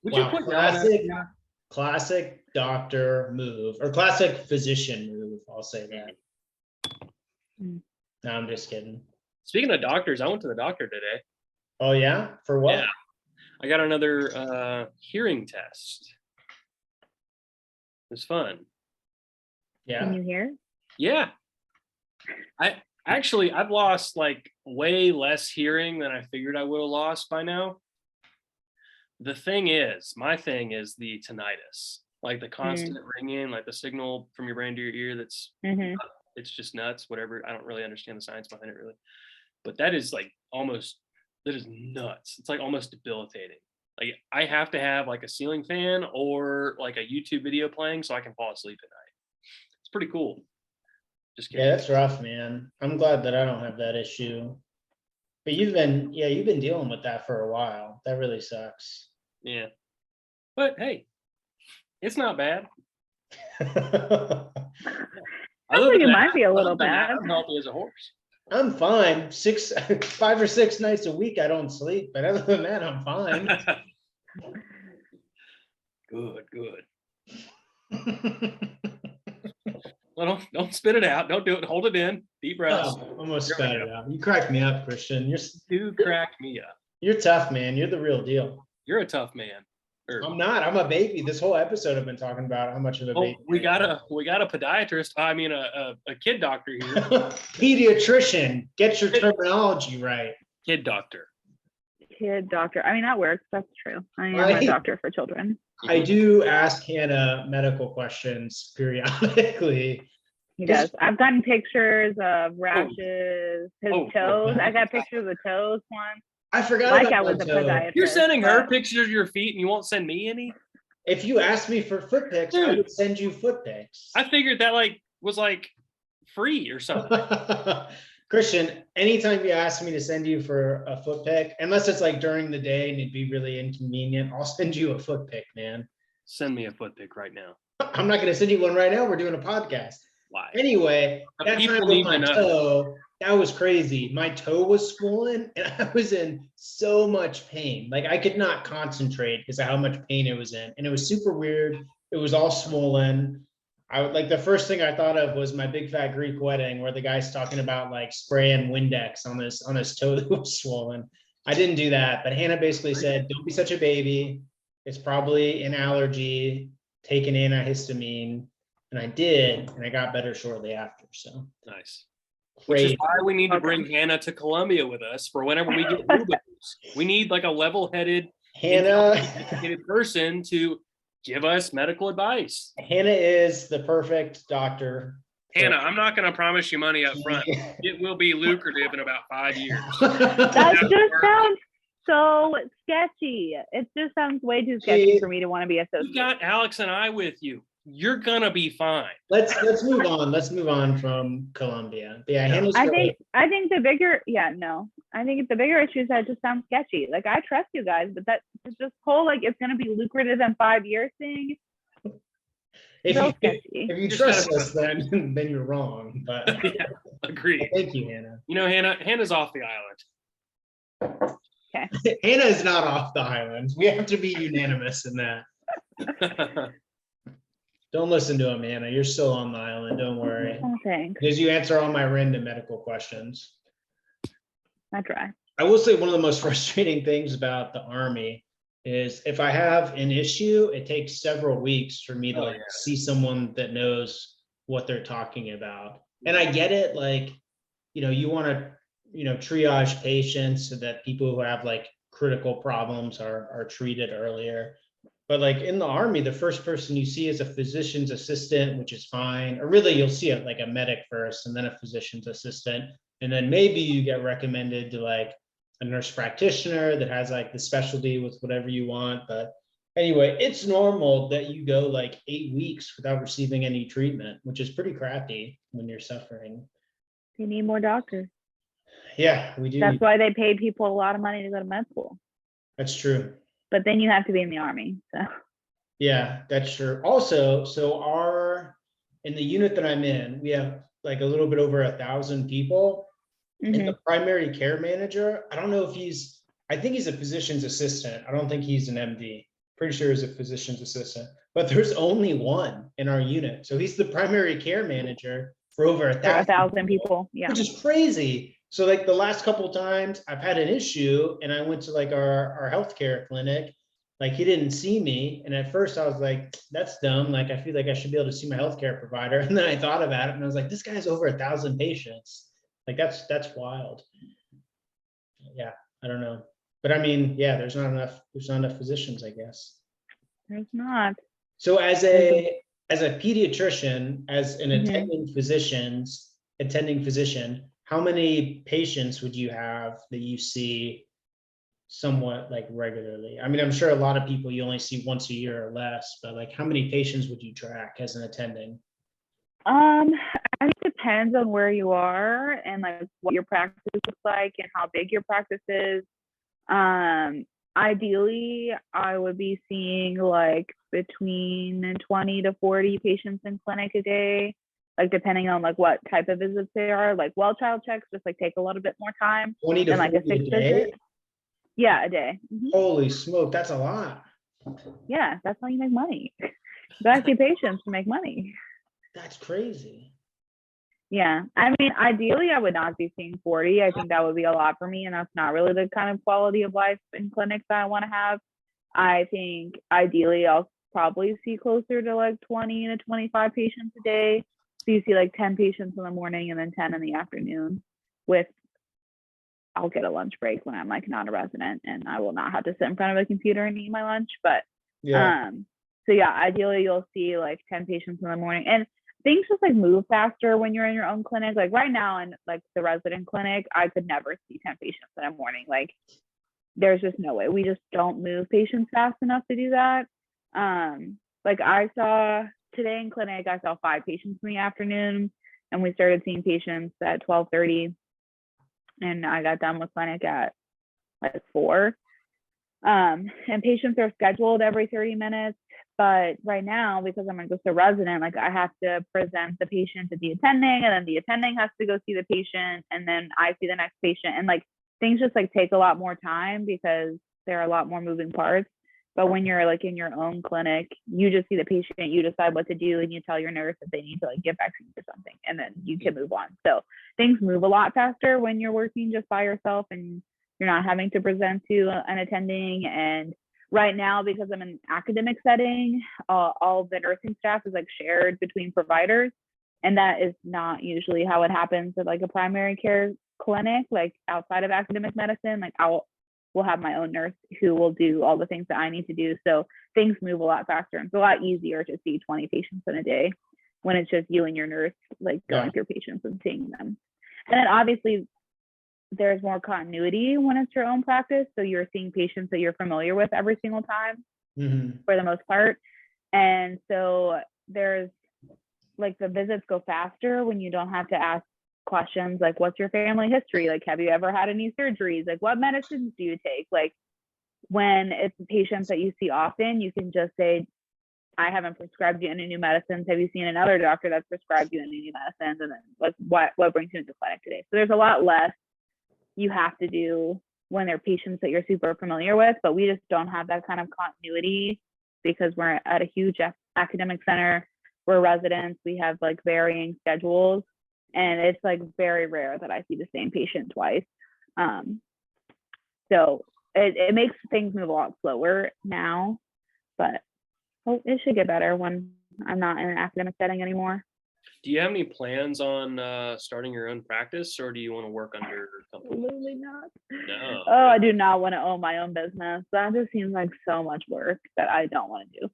Would you Wow, put down that? classic doctor move, or classic physician move, I'll say that. Mm. No, I'm just kidding. Speaking of doctors, I went to the doctor today. Oh yeah? For what? Yeah. I got another hearing test. It was fun. Yeah. Can you hear? Yeah. I've lost like way less hearing than I figured I would have lost by now. My thing is the tinnitus, like the constant ringing, like the signal from your brain to your ear. That's it's just nuts. Whatever. I don't really understand the science behind it really, but that is nuts. It's like almost debilitating. Like I have to have like a ceiling fan or like a YouTube video playing so I can fall asleep at night. It's pretty cool. Just kidding. Yeah, that's rough, man. I'm glad that I don't have that issue. But you've been dealing with that for a while. That really sucks. Yeah. But hey, it's not bad. I think it might be a little bad. I'm healthy as a horse. I'm fine. 5 or 6 nights a week I don't sleep, but other than that, I'm fine. Good. Well, don't spit it out. Don't do it. Hold it in. Deep breaths. Oh, almost spat it out. You crack me up, Christian. You crack me up. You're tough, man. You're the real deal. You're a tough man. I'm not. I'm a baby. This whole episode I've been talking about how much of a baby. We got a podiatrist. I mean a kid doctor here. Pediatrician. Get your terminology right. Kid doctor. Kid doctor. I mean, that works. That's true. I am a doctor for children. I do ask Hannah medical questions periodically. He does. I've gotten pictures of rashes, his toes. I got pictures of the toes once. I forgot like about I was a podiatrist. You're sending her pictures of your feet and you won't send me any? If you asked me for foot pics, I would send you foot pics. I figured that was free or something. Christian, anytime you ask me to send you for a foot pic, unless it's like during the day and it'd be really inconvenient, I'll send you a foot pic, man. Send me a foot pic right now. I'm not going to send you one right now. We're doing a podcast. Why? Anyway, that time with my toe, that was crazy. My toe was swollen and I was in so much pain. Like I could not concentrate because of how much pain it was in. And it was super weird. It was all swollen. The first thing I thought of was my big fat Greek wedding where the guy's talking about like spraying Windex on his toe that was swollen. I didn't do that, but Hannah basically said, don't be such a baby. It's probably an allergy. Take an antihistamine. And I did, and I got better shortly after. So nice. Great. Which is why we need to bring Hannah to Columbia with us for whenever we get boo-boos. We need like a level-headed, educated person to give us medical advice. Hannah is the perfect doctor. Hannah, I'm not going to promise you money up front. It will be lucrative in about 5 years. That just sounds so sketchy. It just sounds way too sketchy for me to want to be associated. You got Alex and I with you. You're gonna be fine. Let's move on. Let's move on from Columbia. Yeah, Hannah's I think the bigger I think the bigger issue is that it just sounds sketchy. Like I trust you guys, but that this whole like it's gonna be lucrative in 5 years thing. If you trust us, then you're wrong. But yeah, agree. Thank you, Hannah. You know, Hannah's off the island. Okay. Hannah is not off the island. We have to be unanimous in that. Don't listen to him, Hannah. You're still on the island. Don't worry. Oh, thanks. Because you answer all my random medical questions. I try. I will say one of the most frustrating things about the Army is if I have an issue, it takes several weeks for me to see someone that knows what they're talking about. And I get it. Like, you want to, triage patients so that people who have like critical problems are treated earlier. But like in the Army, the first person you see is a physician's assistant, which is fine. Or really you'll see it like a medic first and then a physician's assistant. And then maybe you get recommended to like a nurse practitioner that has like the specialty with whatever you want. But Anyway, it's normal that you go like 8 weeks without receiving any treatment, which is pretty crappy when you're suffering. You need more doctors. Yeah, we do. That's why they pay people a lot of money to go to med school. That's true. But then you have to be in the Army. So Yeah, that's true. Also, in the unit that I'm in, we have like a little bit over 1,000 people. And the primary care manager, I don't know if I think he's a physician's assistant. I don't think he's an MD. Pretty sure he's a physician's assistant, but there's only one in our unit. So he's the primary care manager for over 1,000 people. Yeah. Which is crazy. So like the last couple times I've had an issue and I went to like our healthcare clinic, like he didn't see me. And at first I was like, that's dumb. Like, I feel like I should be able to see my healthcare provider. And then I thought about it and I was like, this guy's over 1,000 patients. Like that's wild. Yeah, I don't know. But I mean, yeah, there's not enough physicians, I guess. There's not. So as a pediatrician, as an attending physician, how many patients would you have that you see somewhat like regularly? I mean, I'm sure a lot of people you only see once a year or less, but like how many patients would you track as an attending? It depends on where you are and like what your practice looks like and how big your practice is. Ideally, I would be seeing like between 20 to 40 patients in clinic a day, like depending on like what type of visits they are. Like well child checks just like take a little bit more time 20 to than like 40 a 6 a day? visit. Yeah, a day. Holy smoke, that's a lot. Yeah, that's how you make money. You gotta see patients to make money. That's crazy. Yeah, I mean, ideally, I would not be seeing 40. I think that would be a lot for me, and that's not really the kind of quality of life in clinics that I want to have. I think ideally, I'll probably see closer to like 20 to 25 patients a day. So you see like 10 patients in the morning and then 10 in the afternoon. I'll get a lunch break when I'm like not a resident, and I will not have to sit in front of a computer and eat my lunch. But so yeah, ideally, you'll see like 10 patients in the morning, and things just like move faster when you're in your own clinic. Like right now in like the resident clinic, I could never see 10 patients in a morning. Like there's just no way. We just don't move patients fast enough to do that. Like I saw today in clinic, I saw 5 patients in the afternoon, and we started seeing patients at 12:30, and I got done with clinic at like 4. And patients are scheduled every 30 minutes. But right now, because I'm just a resident, like I have to present the patient to the attending, and then the attending has to go see the patient, and then I see the next patient. And like things just like take a lot more time because there are a lot more moving parts. But when you're like in your own clinic, you just see the patient, you decide what to do, and you tell your nurse that they need to like get vaccines or something, and then you can move on. So things move a lot faster when you're working just by yourself and you're not having to present to an attending. And right now, because I'm in an academic setting, all of the nursing staff is like shared between providers, and that is not usually how it happens at like a primary care clinic. Like outside of academic medicine, like we'll have my own nurse who will do all the things that I need to do. So things move a lot faster, and it's a lot easier to see 20 patients in a day when it's just you and your nurse like going through patients and seeing them. And then obviously there's more continuity when it's your own practice. So you're seeing patients that you're familiar with every single time for the most part. And so there's like the visits go faster when you don't have to ask questions like, what's your family history? Like, have you ever had any surgeries? Like, what medicines do you take? Like when it's patients that you see often, you can just say, I haven't prescribed you any new medicines. Have you seen another doctor that's prescribed you any new medicines? And then like, what brings you into clinic today? So there's a lot less you have to do when they're patients that you're super familiar with, but we just don't have that kind of continuity because we're at a huge academic center. We're residents. We have like varying schedules, and it's like very rare that I see the same patient twice. So it makes things move a lot slower now, but it should get better when I'm not in an academic setting anymore. Do you have any plans on starting your own practice, or do you want to work under a company? Absolutely not. No. Oh, I do not want to own my own business. That just seems like so much work that I don't want to do.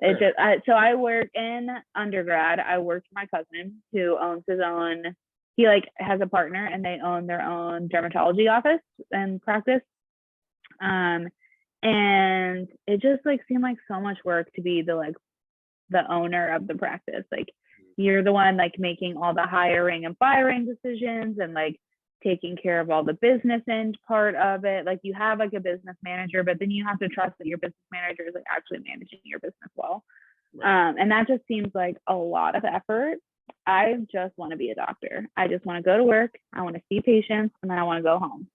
It's just I work in undergrad. I worked for my cousin who owns his own. He like has a partner, and they own their own dermatology office and practice. And it just like seemed like so much work to be the owner of the practice. Like you're the one like making all the hiring and firing decisions and like taking care of all the business end part of it. Like you have like a business manager, but then you have to trust that your business manager is like actually managing your business well. Right. And that just seems like a lot of effort. I just want to be a doctor. I just want to go to work. I want to see patients and then I want to go home.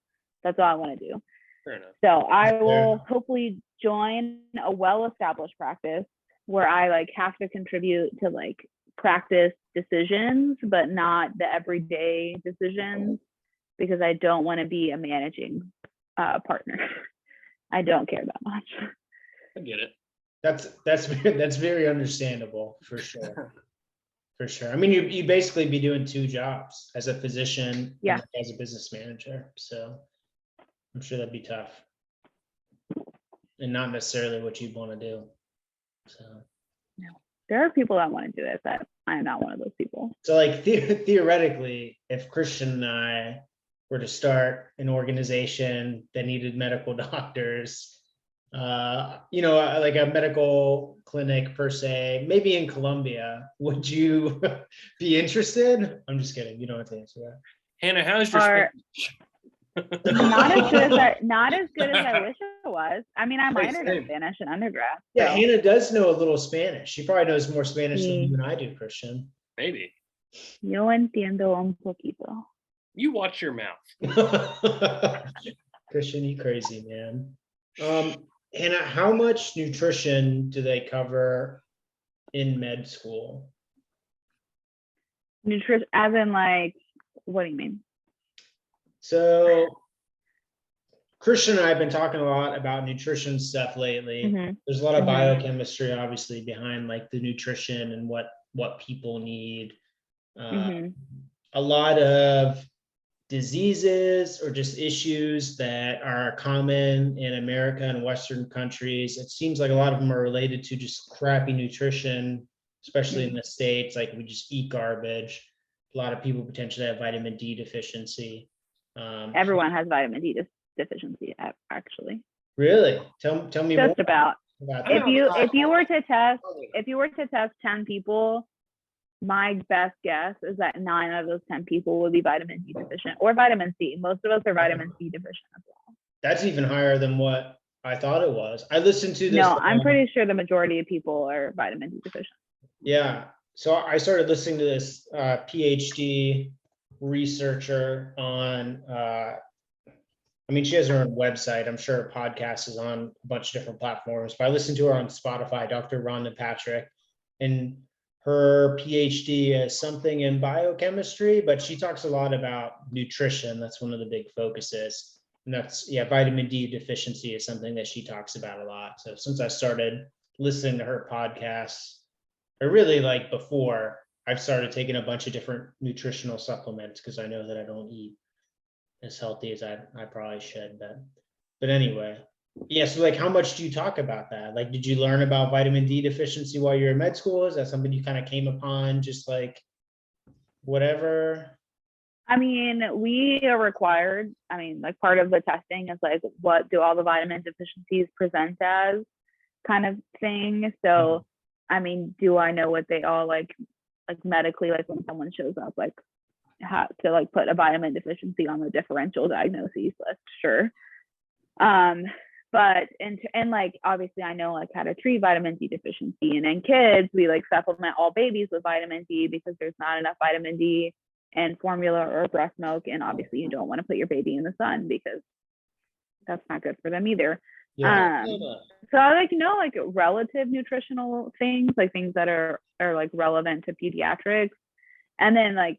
That's all I want to do. Fair enough. So I will hopefully join a well-established practice where I like have to contribute to like practice decisions, but not the everyday decisions, because I don't want to be a managing partner. I don't care that much. I get it. That's very understandable for sure. For sure. I mean, you basically be doing two jobs as a physician, yeah, and as a business manager. So I'm sure that'd be tough, and not necessarily what you'd want to do. So no, there are people that want to do it, but I am not one of those people. So like theoretically, if Christian and I were to start an organization that needed medical doctors, like a medical clinic per se, maybe in Colombia, would you be interested? I'm just kidding. You don't have to answer that. Hannah, how's your Spanish? Not as good as I wish it was. I mean, I minored in Spanish in undergrad. Yeah, so. Hannah does know a little Spanish. She probably knows more Spanish than you and I do, Christian. Maybe. Yo entiendo un poquito. You watch your mouth. Christian, you crazy, man. Hannah, how much nutrition do they cover in med school? Nutrition, as in like, what do you mean? So Christian and I have been talking a lot about nutrition stuff lately. Mm-hmm. There's a lot of biochemistry, obviously, behind like the nutrition and what people need. A lot of diseases or just issues that are common in America and Western countries. It seems like a lot of them are related to just crappy nutrition, especially in the States. Like we just eat garbage. A lot of people potentially have vitamin D deficiency. Everyone has vitamin D deficiency, actually. Really? Tell me more. Just about. If you were to test 10 people, my best guess is that 9 of those 10 people will be vitamin D deficient or vitamin C. Most of us are vitamin C deficient as well. That's even higher than what I thought it was. I listened to this. No, I'm pretty sure the majority of people are vitamin D deficient. Yeah. So I started listening to this PhD researcher on, she has her own website. I'm sure her podcast is on a bunch of different platforms, but I listened to her on Spotify, Dr. Rhonda Patrick, and her PhD is something in biochemistry, but she talks a lot about nutrition. That's one of the big focuses. And that's, vitamin D deficiency is something that she talks about a lot. So since I started listening to her podcasts, or really like before, I've started taking a bunch of different nutritional supplements because I know that I don't eat as healthy as I probably should. But anyway, yeah. So like, how much do you talk about that? Like, did you learn about vitamin D deficiency while you're in med school? Is that something you kind of came upon just like whatever? I mean, we are required. I mean, like part of the testing is like, what do all the vitamin deficiencies present as kind of thing. So, I mean, do I know what they all like medically, like when someone shows up, like how to like put a vitamin deficiency on the differential diagnoses list? Sure. But and like obviously I know like how to treat vitamin D deficiency, and in kids we like supplement all babies with vitamin D because there's not enough vitamin D in formula or breast milk, and obviously you don't want to put your baby in the sun because that's not good for them either. So I like know like relative nutritional things, like things that are like relevant to pediatrics. And then like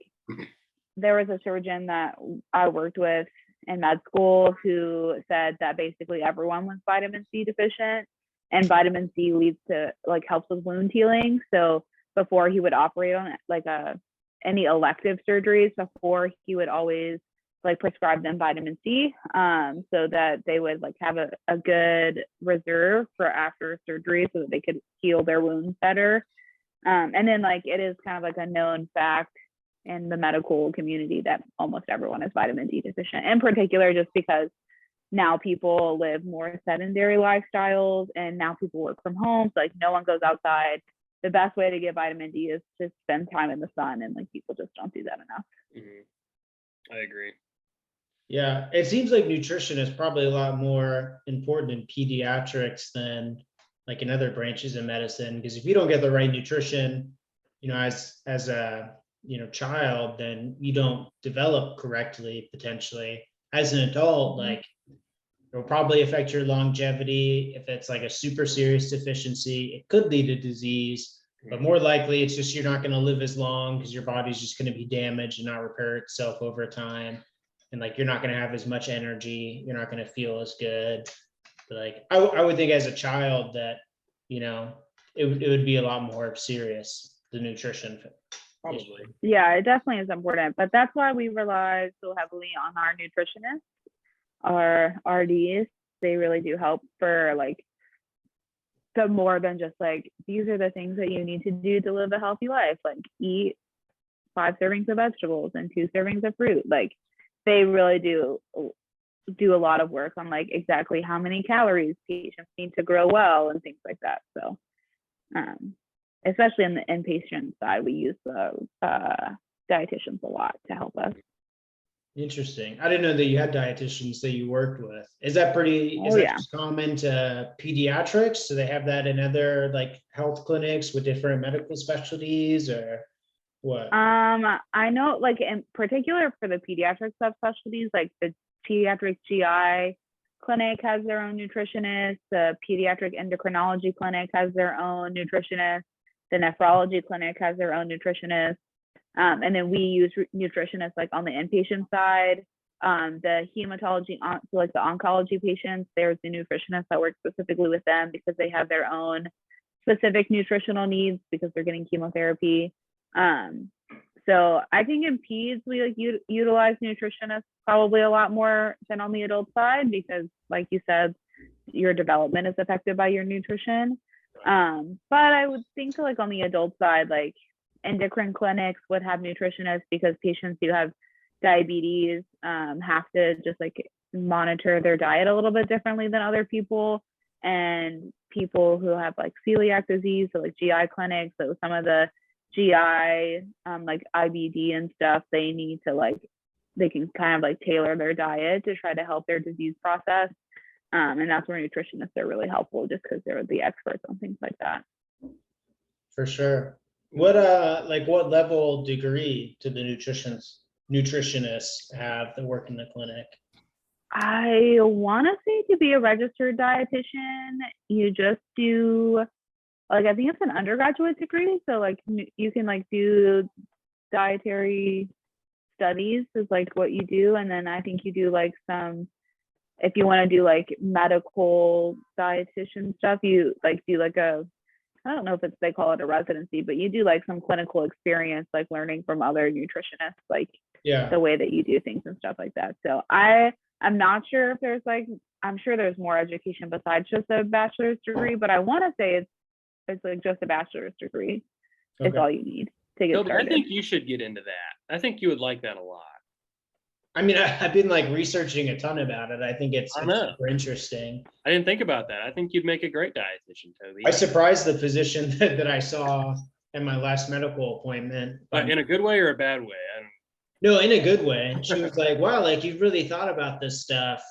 there was a surgeon that I worked with in med school who said that basically everyone was vitamin C deficient, and vitamin C leads to like helps with wound healing. So before he would operate on like any elective surgeries, before he would always like prescribe them vitamin C, so that they would like have a good reserve for after surgery so that they could heal their wounds better. And then like it is kind of like a known fact in the medical community that almost everyone is vitamin D deficient, in particular just because now people live more sedentary lifestyles, and now people work from home. So like no one goes outside. The best way to get vitamin D is to spend time in the sun, and like people just don't do that enough. Mm-hmm. I agree. Yeah, it seems like nutrition is probably a lot more important in pediatrics than like in other branches of medicine. Because if you don't get the right nutrition, as a child, then you don't develop correctly potentially. As an adult, like it'll probably affect your longevity. If it's like a super serious deficiency, it could lead to disease, but more likely it's just you're not going to live as long because your body's just going to be damaged and not repair itself over time. And like you're not going to have as much energy, you're not going to feel as good. But like I would think as a child that it would be a lot more serious, the nutrition. Probably. Yeah, it definitely is important, but that's why we rely so heavily on our nutritionists, our RDs. They really do help for like the more than just like these are the things that you need to do to live a healthy life, like eat 5 servings of vegetables and 2 servings of fruit. Like they really do a lot of work on like exactly how many calories patients need to grow well and things like that. So especially in the inpatient side, we use the dietitians a lot to help us. Interesting. I didn't know that you had dietitians that you worked with. Is that just common to pediatrics? Do they have that in other like health clinics with different medical specialties, or what? I know like in particular for the pediatric subspecialties, like the pediatric GI clinic has their own nutritionist, the pediatric endocrinology clinic has their own nutritionist, the nephrology clinic has their own nutritionist. And then we use nutritionists like on the inpatient side. The hematology, so like the oncology patients, there's the nutritionists that work specifically with them because they have their own specific nutritional needs because they're getting chemotherapy. So I think in peds, we like utilize nutritionists probably a lot more than on the adult side because like you said, your development is affected by your nutrition. But I would think like on the adult side, like endocrine clinics would have nutritionists because patients who have diabetes have to just like monitor their diet a little bit differently than other people, and people who have like celiac disease, so like GI clinics, so some of the GI like IBD and stuff, they need to like they can kind of like tailor their diet to try to help their disease process, and that's where nutritionists are really helpful just because they're the experts on things like that. For sure. What level degree do the nutritionists have that work in the clinic? I want to say to be a registered dietitian, you just do like I think it's an undergraduate degree, so like you can like do dietary studies is like what you do, and then I think you do like some if you want to do like medical dietitian stuff, you like do like a I don't know if they call it a residency, but you do like some clinical experience, like learning from other nutritionists, like the way that you do things and stuff like that. So I'm not sure if there's like, I'm sure there's more education besides just a bachelor's degree, but I want to say it's like just a bachelor's degree. Okay. It's all you need to get started. I think you should get into that. I think you would like that a lot. I mean, I've been like researching a ton about it. I think it's super interesting. I didn't think about that. I think you'd make a great dietitian, Toby. I surprised the physician that I saw at my last medical appointment. But in a good way or a bad way? No, in a good way. She was like, wow, like you've really thought about this stuff.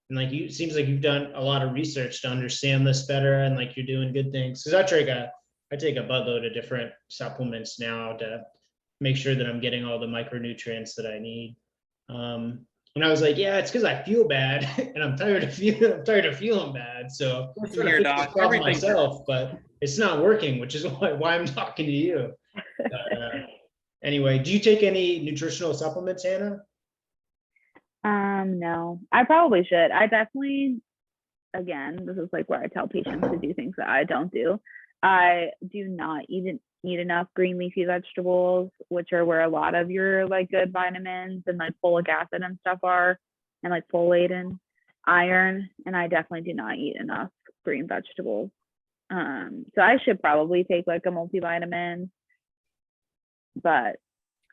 And like it seems like you've done a lot of research to understand this better, and like you're doing good things. Because I take a buttload of different supplements now to make sure that I'm getting all the micronutrients that I need. And I was like, yeah, it's because I feel bad and I'm tired of feeling bad. So I'm trying to fix the problem myself, but it's not working, which is why I'm talking to you. Anyway, do you take any nutritional supplements, Hannah? No, I probably should. I definitely, again, this is like where I tell patients to do things that I don't do. I do not eat enough green leafy vegetables, which are where a lot of your like good vitamins and like folic acid and stuff are, and like folate and iron. And I definitely do not eat enough green vegetables. So I should probably take like a multivitamin, but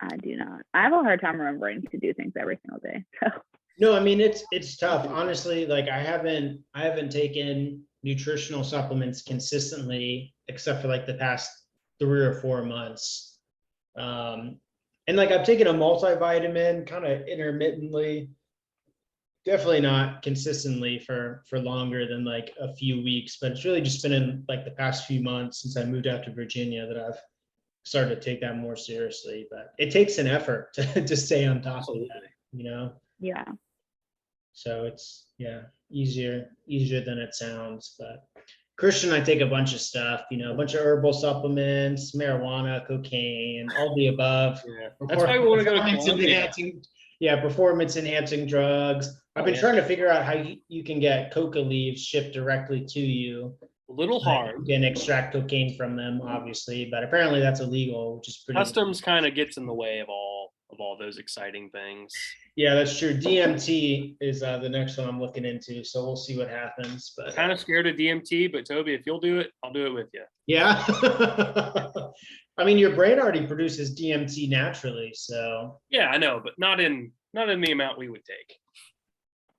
I do not. I have a hard time remembering to do things every single day. So No, I mean, it's tough. Honestly, like I haven't taken nutritional supplements consistently except for like the past 3 or 4 months. And like I've taken a multivitamin kind of intermittently, definitely not consistently for longer than like a few weeks, but it's really just been in like the past few months since I moved out to Virginia that I've started to take that more seriously. But it takes an effort to stay on top of that, you know? Yeah. So it's easier than it sounds. But Christian, I take a bunch of stuff, a bunch of herbal supplements, marijuana, cocaine, all the above. Yeah. That's why we want to go to Colombia. Performance enhancing drugs. I've been trying to figure out how you can get coca leaves shipped directly to you. A little hard. You can extract cocaine from them, obviously, but apparently that's illegal, which is pretty. Customs kind of gets in the way of all those exciting things. Yeah, that's true. DMT is the next one I'm looking into, so we'll see what happens. But kind of scared of DMT, but Toby, if you'll do it, I'll do it with you. Yeah. I mean, your brain already produces DMT naturally, so. Yeah, I know, but not in the amount we would take.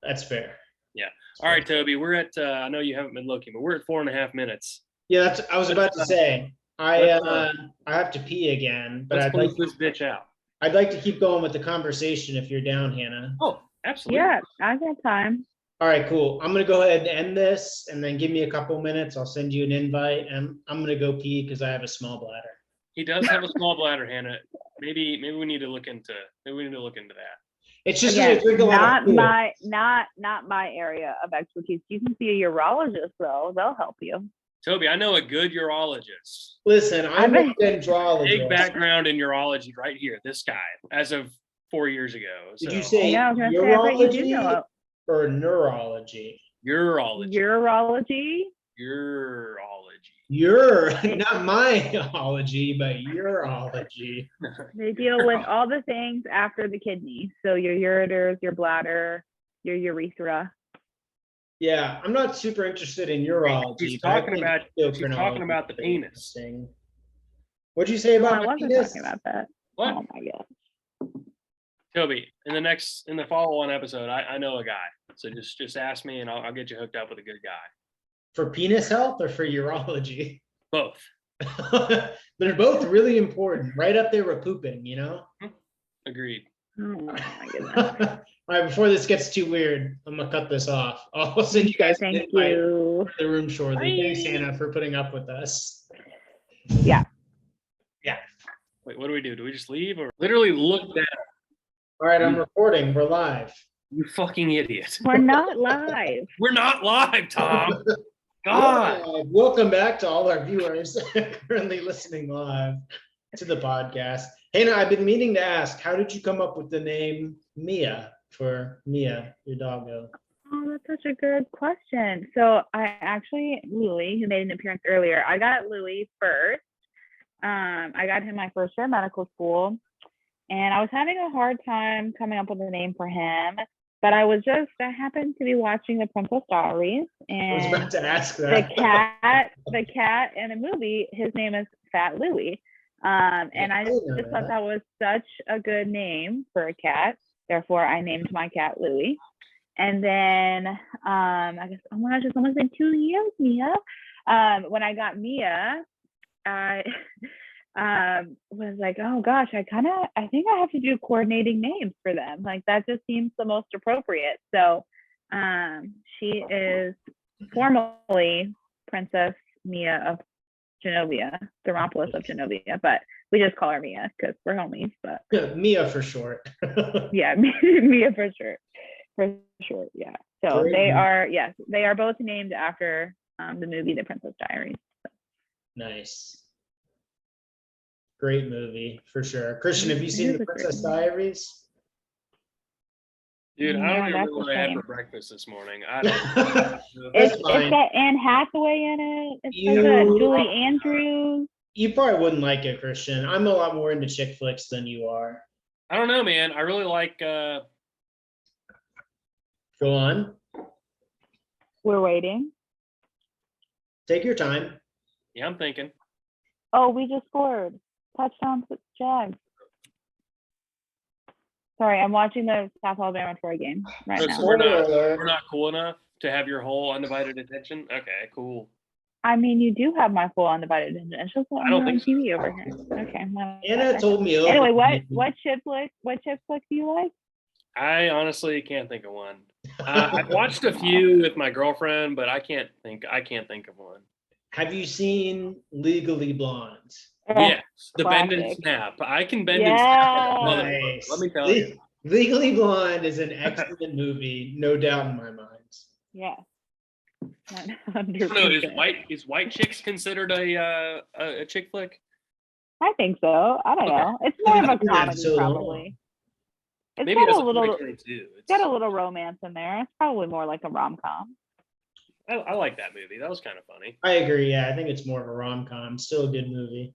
That's fair. Yeah. All right, Toby, we're at I know you haven't been looking, but we're at 4.5 minutes. Yeah, I was about to say. I have to pee again, but let's close this bitch out. I'd like to keep going with the conversation if you're down, Hannah. Oh, absolutely. Yeah, I got time. All right, cool. I'm gonna go ahead and end this, and then give me a couple minutes. I'll send you an invite, and I'm gonna go pee because I have a small bladder. He does have a small bladder, Hannah. Maybe we need to look into that. It's just Again, drink a lot of not my area of expertise. You can see a urologist though; they'll help you. Toby, I know a good urologist. Listen, I'm a dendrologist. Big background in urology right here. This guy, as of 4 years ago. So. Did you say urology or neurology? Urology. Not myology, but urology. They deal with all the things after the kidney. So your ureters, your bladder, your urethra. Yeah, I'm not super interested in urology. She's talking about the penis. What'd you say about I wasn't penis? talking about that. What? Oh my god. Toby, in the follow-on episode, I know a guy. So just ask me and I'll get you hooked up with a good guy. For penis health or for urology? Both. They're both really important, right up there with pooping, Agreed. Oh my goodness. All right, before this gets too weird, I'm gonna cut this off. I'll send you guys Thank you. the room shortly. Bye. Thanks, Hannah, for putting up with us. Yeah. Wait, what do we do? Do we just leave or literally look down? All right, I'm recording. We're live. You fucking idiot. We're not live. We're not live, Tom. God. Welcome back to all our viewers currently listening live to the podcast. Hannah, I've been meaning to ask, how did you come up with the name Mia for Mia, your doggo? Oh, that's such a good question. So Louis, who made an appearance earlier, I got Louis first. I got him my first year of medical school, and I was having a hard time coming up with a name for him. But I happened to be watching The Princess Diaries, and I was about to ask that. the cat in the movie, his name is Fat Louie. And I just thought that was such a good name for a cat. Therefore, I named my cat Louie. And then I guess, oh my gosh, it's almost been 2 years, Mia. When I got Mia, I was like, oh gosh, I think I have to do coordinating names for them. Like that just seems the most appropriate. So she is formally Princess Mia of Genovia, the Rompolis of Genovia, but we just call her Mia because we're homies. But Mia for short. Yeah, Mia for short. For short, yeah. So they are both named after the movie The Princess Diaries. So. Nice. Great movie for sure. Christian, have you seen The Princess Diaries? Dude, I don't even remember what I had for breakfast this morning. I don't know. It's got Anne Hathaway in it. It's so good. Julie Andrews. You probably wouldn't like it, Christian. I'm a lot more into chick flicks than you are. I don't know, man. I really like Go on. We're waiting. Take your time. Yeah, I'm thinking. Oh, we just scored. Touchdown to Jags. Sorry, I'm watching the South Alabama Troy game right So now. we're not cool enough to have your whole undivided attention. Okay, cool. I mean, you do have my full undivided attention. It's just I don't on think so. TV over here. Okay. Anna told me. Anyway, what chick flick do you like? I honestly can't think of one. I've watched a few with my girlfriend, but I can't think of one. Have you seen Legally Blonde? Yes, the bend and classic. snap. I can bend and snap. Nice. Let me tell you. Legally Blonde is an excellent movie, no doubt in my mind. Yeah. I don't know, is White Chicks considered a chick flick? I think so. I don't know. It's more of a comedy, so probably. It's Maybe got that's a little, 2022. it's got a little romance in there. It's probably more like a rom-com. I like that movie. That was kind of funny. I agree. Yeah, I think it's more of a rom-com. Still a good movie.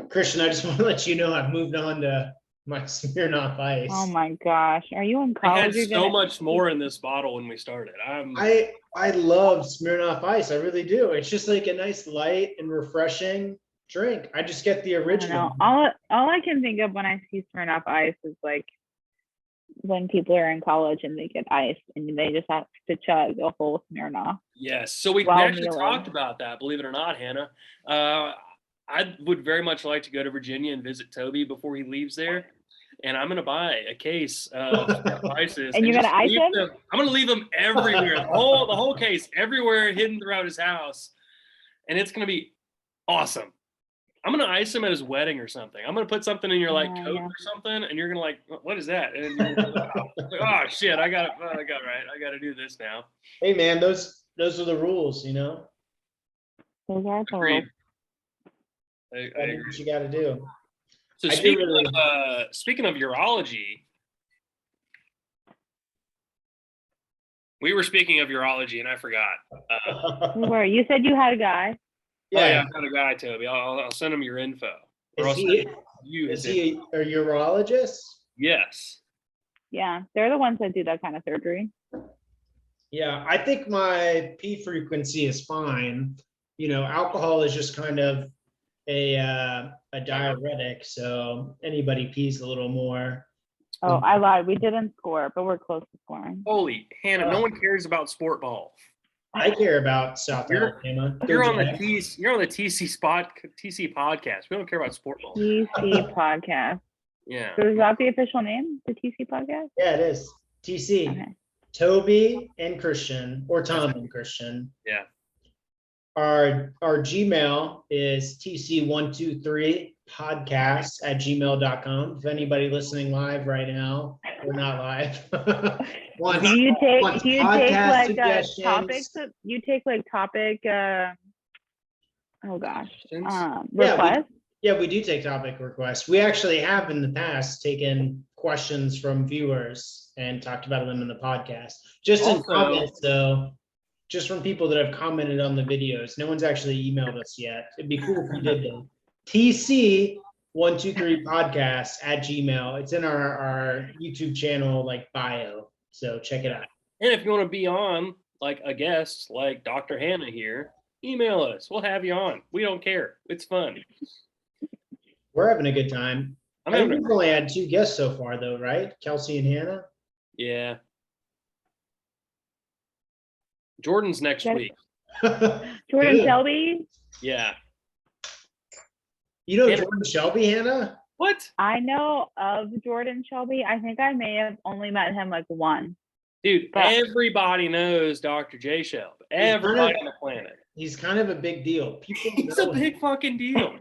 Christian, I just want to let you know I've moved on to my Smirnoff Ice. Oh my gosh. Are you in I college? had so much more in this bottle when we started. I love Smirnoff Ice. I really do. It's just like a nice light and refreshing drink. I just get the original. All I can think of when I see Smirnoff Ice is like when people are in college and they get ice and they just have to chug a whole Smirnoff. Yes. So we actually talked about that, believe it or not, Hannah. I would very much like to go to Virginia and visit Toby before he leaves there. And I'm going to buy a case of ices. And you're going to ice him? I'm going to leave them everywhere. the whole case, everywhere, hidden throughout his house. And it's going to be awesome. I'm going to ice him at his wedding or something. I'm going to put something in your coat or something. And you're going to like, what is that? And you're like, oh shit, I got to do this now. Hey man, those are the rules, you know? Those are the rules. I agree. What you got to do. So speaking of urology, we were speaking of urology and I forgot. You said you had a guy. Yeah, I've got a guy, Toby. I'll send him your info. Is he a urologist? Yes. Yeah, they're the ones that do that kind of surgery. Yeah, I think my pee frequency is fine. You know, alcohol is just kind of a diuretic, so anybody pees a little more. Oh, I lied. We didn't score, but we're close to scoring. Holy Hannah, no one cares about sport ball. I care about South Alabama. You're on the TC podcast. We don't care about sport ball. TC podcast. Yeah. So is that the official name? The TC podcast? Yeah, it is. TC. Okay. Toby and Christian, or Tom and Christian. Yeah. Our Gmail is tc123podcast@gmail.com. If anybody listening live right now, we're not live. Do you take like topics? You take like topic requests? Yeah, we do take topic requests. We actually have in the past taken questions from viewers and talked about them in the podcast. Just in comments though. Just from people that have commented on the videos. No one's actually emailed us yet. It'd be cool if you did though. TC123podcast@gmail. It's in our YouTube channel like bio. So check it out. And if you want to be on like a guest like Dr. Hannah here, email us. We'll have you on. We don't care. It's fun. We're having a good time. We've only had 2 guests so far though, right? Kelsey and Hannah? Yeah. Jordan's next week. Jordan Shelby? Yeah. You know Jordan Shelby, Hannah? What? I know of Jordan Shelby. I think I may have only met him like once. Dude, everybody knows Dr. J. Shelby. Everybody on the planet. He's kind of a big deal. He's a big fucking deal.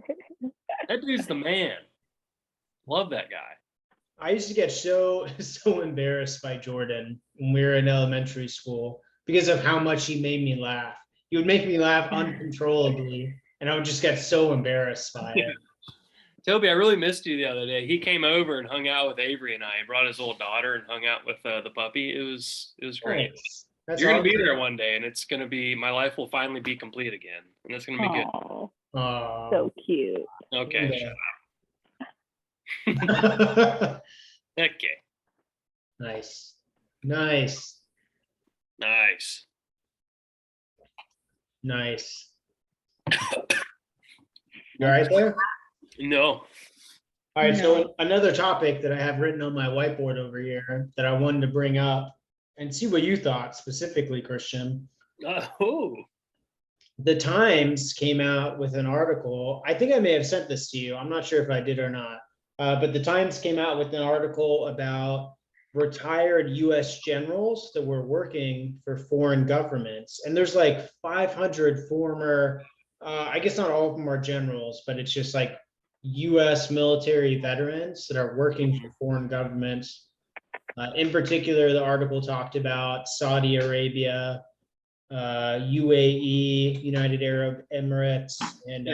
That dude's the man. Love that guy. I used to get so embarrassed by Jordan when we were in elementary school because of how much he made me laugh. He would make me laugh uncontrollably, and I would just get so embarrassed by it. Toby, I really missed you the other day. He came over and hung out with Avery and I. He brought his little daughter and hung out with the puppy. It was great. Nice. You're going to be there one day, and it's going to be, my life will finally be complete again, and it's going to be good. Aww. So cute. Okay, shut up. Okay. Nice. You all right there? No. All right, No. so another topic that I have written on my whiteboard over here that I wanted to bring up and see what you thought specifically, Christian. Oh, The Times came out with an article. I think I may have sent this to you. I'm not sure if I did or not. But the Times came out with an article about retired US generals that were working for foreign governments. And there's like 500 former, I guess not all of them are generals, but it's just like US military veterans that are working for foreign governments. In particular, the article talked about Saudi Arabia, UAE, United Arab Emirates, and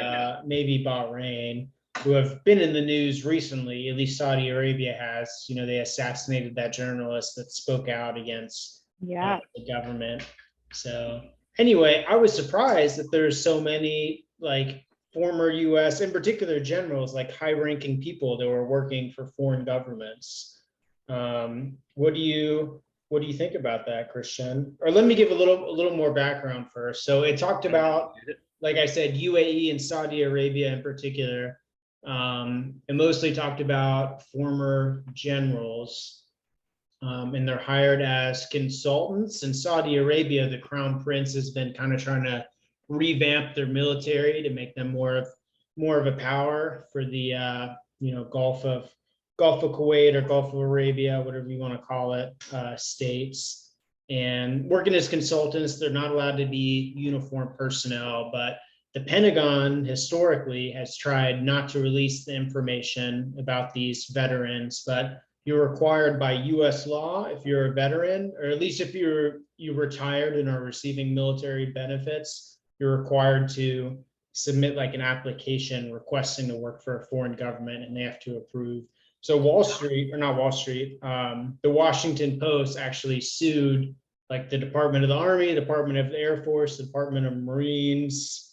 maybe Bahrain, who have been in the news recently. At least Saudi Arabia has. You know, they assassinated that journalist that spoke out against the government. So anyway, I was surprised that there's so many like former U.S., in particular generals, like high-ranking people that were working for foreign governments. What do you think about that, Christian? Or let me give a little more background first. So it talked about, like I said, UAE and Saudi Arabia in particular. It mostly talked about former generals, and they're hired as consultants. In Saudi Arabia, the crown prince has been kind of trying to revamp their military to make them more of a power for the Gulf of Kuwait or Gulf of Arabia, whatever you want to call it, states. And working as consultants, they're not allowed to be uniformed personnel, but the Pentagon historically has tried not to release the information about these veterans, but you're required by US law, if you're a veteran, or at least if you retired and are receiving military benefits, you're required to submit like an application requesting to work for a foreign government, and they have to approve. So Wall Street, or not Wall Street, the Washington Post actually sued like the Department of the Army, Department of the Air Force, Department of Marines.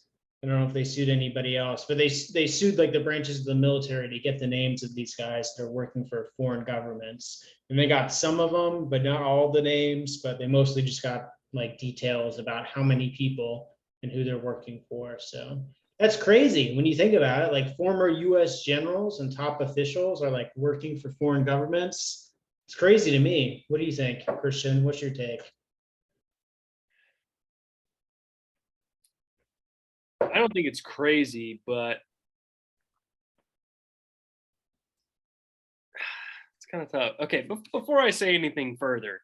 I don't know if they sued anybody else, but they sued like the branches of the military to get the names of these guys that are working for foreign governments. And they got some of them, but not all the names, but they mostly just got like details about how many people and who they're working for. So that's crazy when you think about it. Like former US generals and top officials are like working for foreign governments. It's crazy to me. What do you think, Christian? What's your take? I don't think it's crazy, but it's kind of tough. Okay, before I say anything further,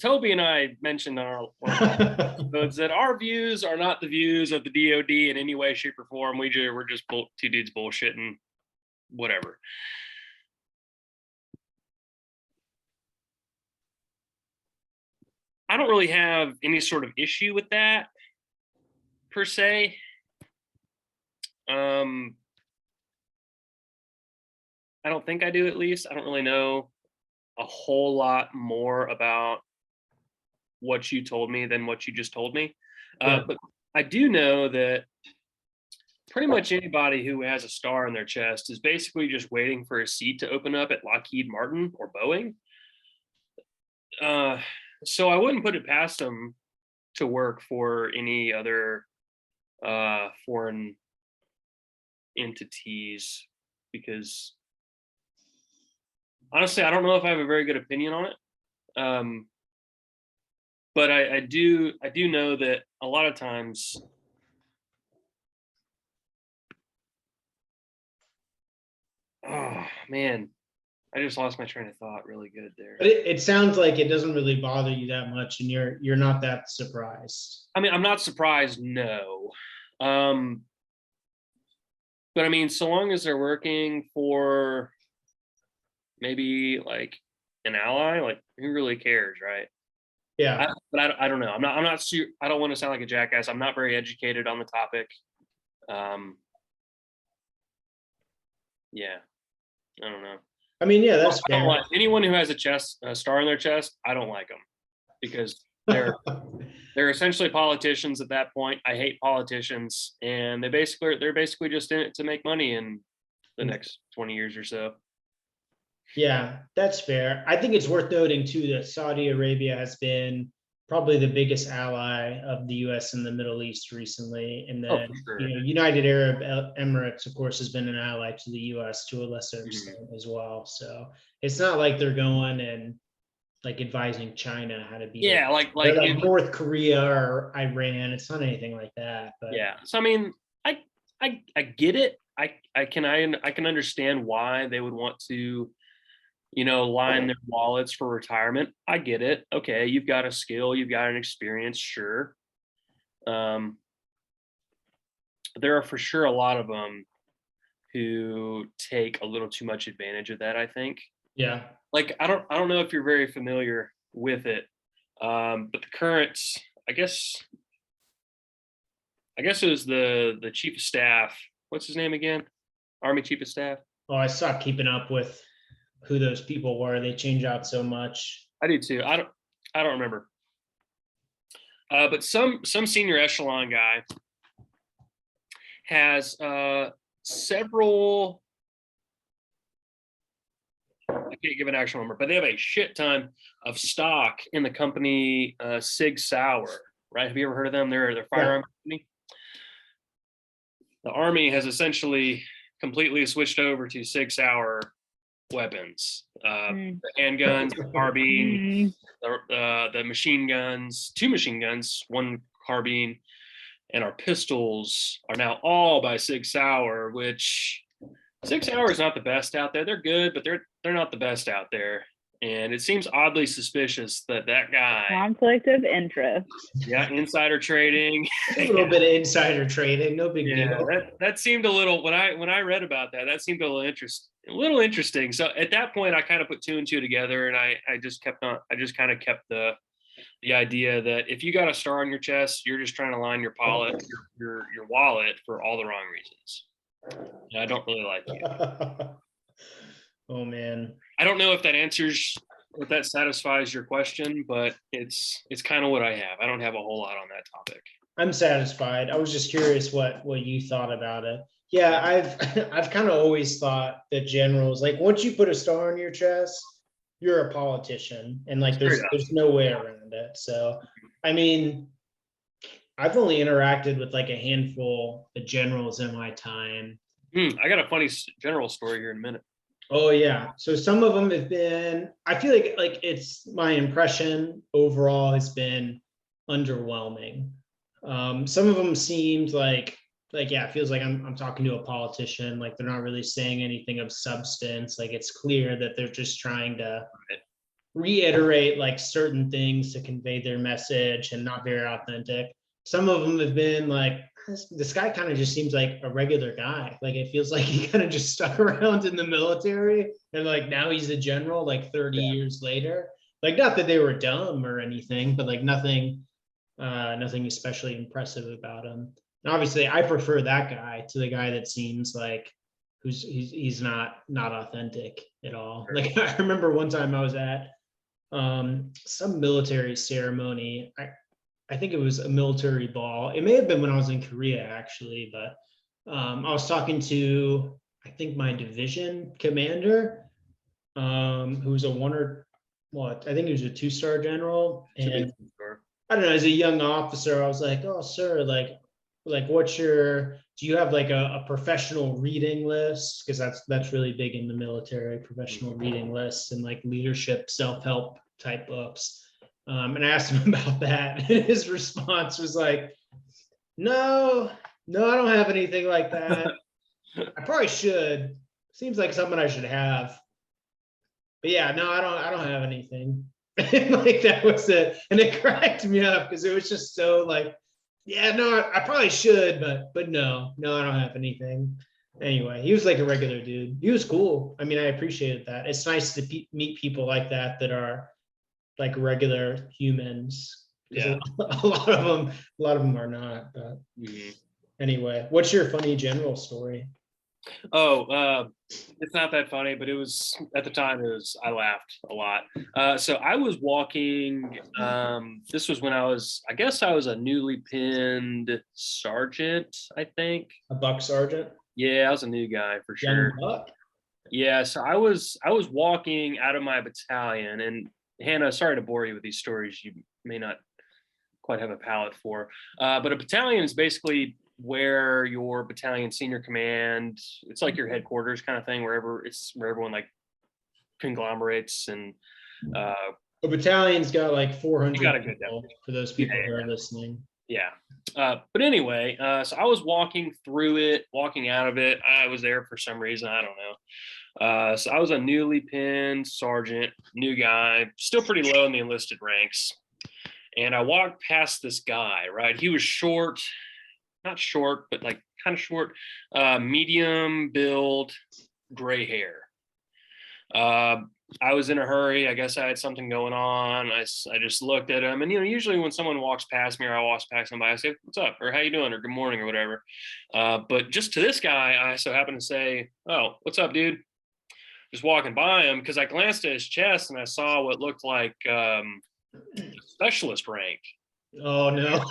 Toby and I mentioned on our episodes that our views are not the views of the DoD in any way, shape, or form. We're just two dudes bullshitting, whatever. I don't really have any sort of issue with that per se. I don't think I do, at least. I don't really know a whole lot more about what you told me than what you just told me. But I do know that pretty much anybody who has a star in their chest is basically just waiting for a seat to open up at Lockheed Martin or Boeing. So I wouldn't put it past them to work for any other foreign entities, because honestly, I don't know if I have a very good opinion on it. But I do know that a lot of times, oh man, I just lost my train of thought really good there. But it sounds like it doesn't really bother you that much, and you're not that surprised. I mean, I'm not surprised, no. But I mean, so long as they're working for maybe like an ally, like who really cares, right? Yeah. But I don't know. I'm not I don't want to sound like a jackass. I'm not very educated on the topic. Yeah, I don't know. I mean, yeah, that's fair. Like anyone who has a star in their chest, I don't like them, because they're essentially politicians at that point. I hate politicians, and they're basically just in it to make money in the next 20 years or so. Yeah, that's fair. I think it's worth noting too that Saudi Arabia has been probably the biggest ally of the U.S. in the Middle East recently. And Oh, then, for sure. United Arab Emirates, of course, has been an ally to the U.S. to a lesser Mhm. extent as well. So it's not like they're going and like advising China how to be. Yeah, They're like in- North Korea or Iran. It's not anything like that. But yeah. So I mean, I get it. I can understand why they would want to, line their wallets for retirement. I get it. Okay, you've got a skill, you've got an experience, sure. There are for sure a lot of them who take a little too much advantage of that, I think. yeah, Like I don't know if you're very familiar with it. But the current, I guess it was the chief of staff. What's his name again? Army chief of staff. I stopped keeping up with who those people were. They change out so much. I do too. I don't remember. But some senior echelon guy has several. I can't give an actual number, but they have a shit ton of stock in the company Sig Sauer. Right? Have you ever heard of them? They're firearm company. The Army has essentially completely switched over to Sig Sauer weapons, the handguns, the carbine, the machine guns, 2 machine guns, 1 carbine, and our pistols are now all by Sig Sauer, which Sig Sauer is not the best out there. They're good, but they're not the best out there. And it seems oddly suspicious that guy. Conflict of interest. Yeah, insider trading. A little bit of insider trading, no big deal. That seemed a little, when I read about that seemed a little interesting. So at that point, I kind of put 2 and 2 together, and I just kind of kept the idea that if you got a star on your chest, you're just trying to line your wallet for all the wrong reasons. And I don't really like it. Oh man. I don't know if that satisfies your question, but it's kind of what I have. I don't have a whole lot on that topic. I'm satisfied. I was just curious what you thought about it. Yeah, I've kind of always thought that generals, like once you put a star on your chest, you're a politician, and like there's no way around it. So, I mean, I've only interacted with like a handful of generals in my time. I got a funny general story here in a minute. Oh yeah. So some of them have been, I feel like it's my impression overall has been underwhelming. Some of them seemed like yeah, it feels like I'm talking to a politician, like they're not really saying anything of substance. Like it's clear that they're just trying to reiterate like certain things to convey their message and not very authentic. Some of them have been like, this guy kind of just seems like a regular guy. Like it feels like he kind of just stuck around in the military and like now he's a general like 30 years later. Like not that they were dumb or anything, but like nothing especially impressive about him. And obviously I prefer that guy to the guy that seems like he's not authentic at all. Like I remember one time I was at some military ceremony. I think it was a military ball. It may have been when I was in Korea, actually, but I was talking to, I think, my division commander, who's I think he was a 2-star general. And I don't know, as a young officer, I was like, oh, sir, like do you have like a professional reading list? Because that's really big in the military, professional reading lists and like leadership, self-help type books. And I asked him about that. And his response was like, no, I don't have anything like that. I probably should. Seems like something I should have. But yeah, no, I don't have anything. Like that was it. And it cracked me up because it was just so like, yeah, no, I probably should, but no, I don't have anything. Anyway, he was like a regular dude. He was cool. I mean, I appreciated that. It's nice to meet people like that are like regular humans. Yeah, a lot of them are not. But anyway, what's your funny general story? It's not that funny, but it was at the time. I laughed a lot. So I was walking. This was when I was a newly pinned sergeant. I think A buck sergeant. Yeah, I was a new guy for sure. Young buck. Yeah, so I was walking out of my battalion, and Hannah, sorry to bore you with these stories you may not quite have a palate for. But a battalion is basically where your battalion senior command, it's like your headquarters kind of thing, where everyone like conglomerates and A battalion's got like 400 got a good people for those people who are listening. Yeah. But anyway, so I was walking out of it. I was there for some reason. I don't know. So I was a newly pinned sergeant, new guy, still pretty low in the enlisted ranks. And I walked past this guy, right? He was short, not short, but like kind of short, medium build, gray hair. I was in a hurry. I guess I had something going on. I just looked at him, and usually when someone walks past me or I walk past somebody, I say, "What's up?" or "How you doing?" or "Good morning," or whatever. But just to this guy, I so happened to say, "Oh, what's up, dude?" Just walking by him because I glanced at his chest and I saw what looked like specialist rank. Oh no!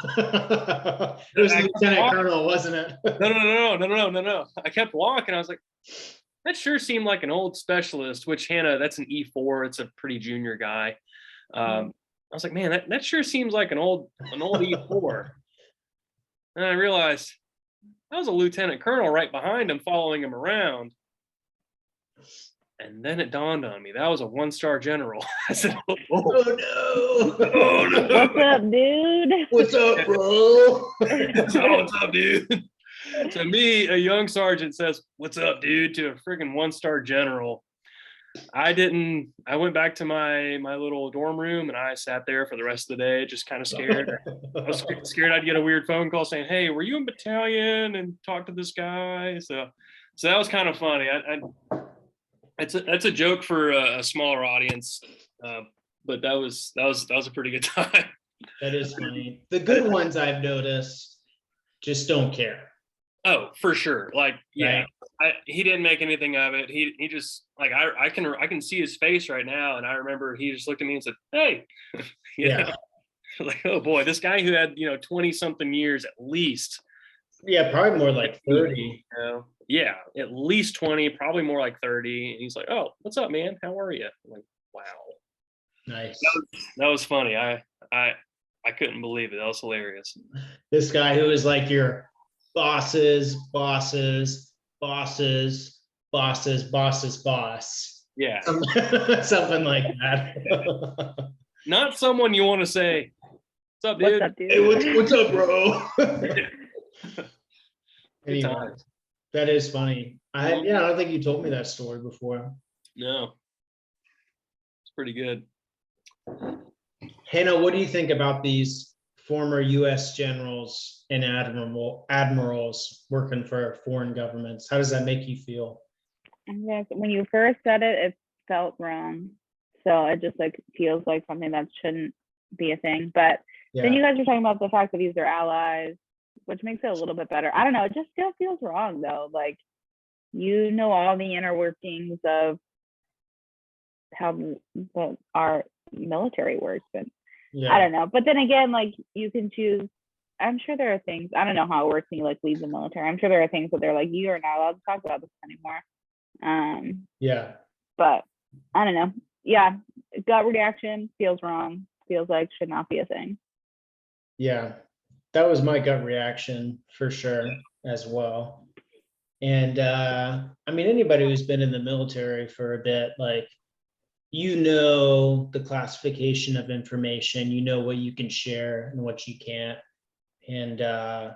It was Lieutenant Colonel, wasn't it? No. I kept walking. I was like, that sure seemed like an old specialist, which Hannah, that's an E4. It's a pretty junior guy. I was like, man, that sure seems like an old E4. And I realized that was a lieutenant colonel right behind him, following him around. And then it dawned on me, that was a 1-star general. I said, oh no. Oh no. What's up, dude? What's up, bro? What's up, dude? To me, a young sergeant says, "What's up, dude?" to a freaking 1-star general. I went back to my little dorm room and I sat there for the rest of the day, just kind of scared. I was scared I'd get a weird phone call saying, "Hey, were you in battalion?" and talk to this guy. So that was kind of funny. That's a joke for a smaller audience, but that was a pretty good time. That is funny. The good ones I've noticed just don't care. Oh, for sure. Like, yeah, right. He didn't make anything of it. He just like, I can see his face right now. And I remember he just looked at me and said, "Hey," yeah. Like, oh boy, this guy who had, 20 something years at least. Yeah. Probably more like 30. Yeah. At least 20, probably more like 30. And he's like, "Oh, what's up, man? How are you?" I'm like, wow. Nice. That was funny. I couldn't believe it. That was hilarious. This guy who is like your boss's boss. Yeah. Something like that. Not someone you want to say, "What's up, dude?" What's up, dude? Hey, what's up, bro? Anyway, that is funny. I don't think you told me that story before. No. It's pretty good. Hannah, what do you think about these former U.S. generals and admirals working for foreign governments? How does that make you feel? Yes, when you first said it, it felt wrong. So it just like feels like something that shouldn't be a thing. But then you guys were talking about the fact that these are allies, which makes it a little bit better. I don't know. It just still feels wrong though. Like, all the inner workings of how our military works, but I don't know. But then again, like, you can choose. I'm sure there are things, I don't know how it works when you like leave the military. I'm sure there are things that they're like, you are not allowed to talk about this anymore. But I don't know. Yeah, gut reaction feels wrong. Feels like should not be a thing. Yeah, that was my gut reaction for sure as well. And I mean, anybody who's been in the military for a bit, like, the classification of information, what you can share and what you can't. And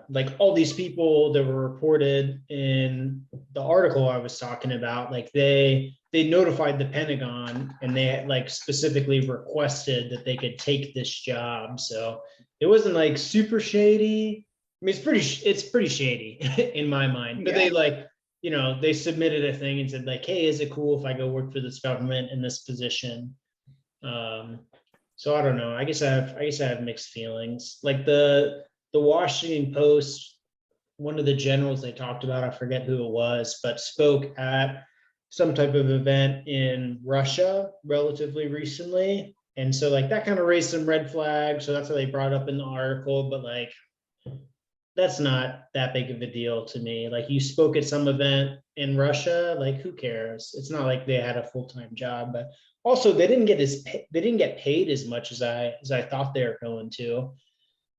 like all these people that were reported in the article I was talking about, like they notified the Pentagon and they like specifically requested that they could take this job. So it wasn't like super shady. I mean, it's pretty shady in my mind, but they like, they submitted a thing and said like, "Hey, is it cool if I go work for this government in this position?" So I don't know. I guess I have mixed feelings. Like the Washington Post, one of the generals they talked about, I forget who it was, but spoke at some type of event in Russia relatively recently. And so like that kind of raised some red flags. So that's what they brought up in the article, but like, that's not that big of a deal to me. Like, you spoke at some event in Russia, like, who cares? It's not like they had a full-time job, but also they didn't get paid as much as I thought they were going to.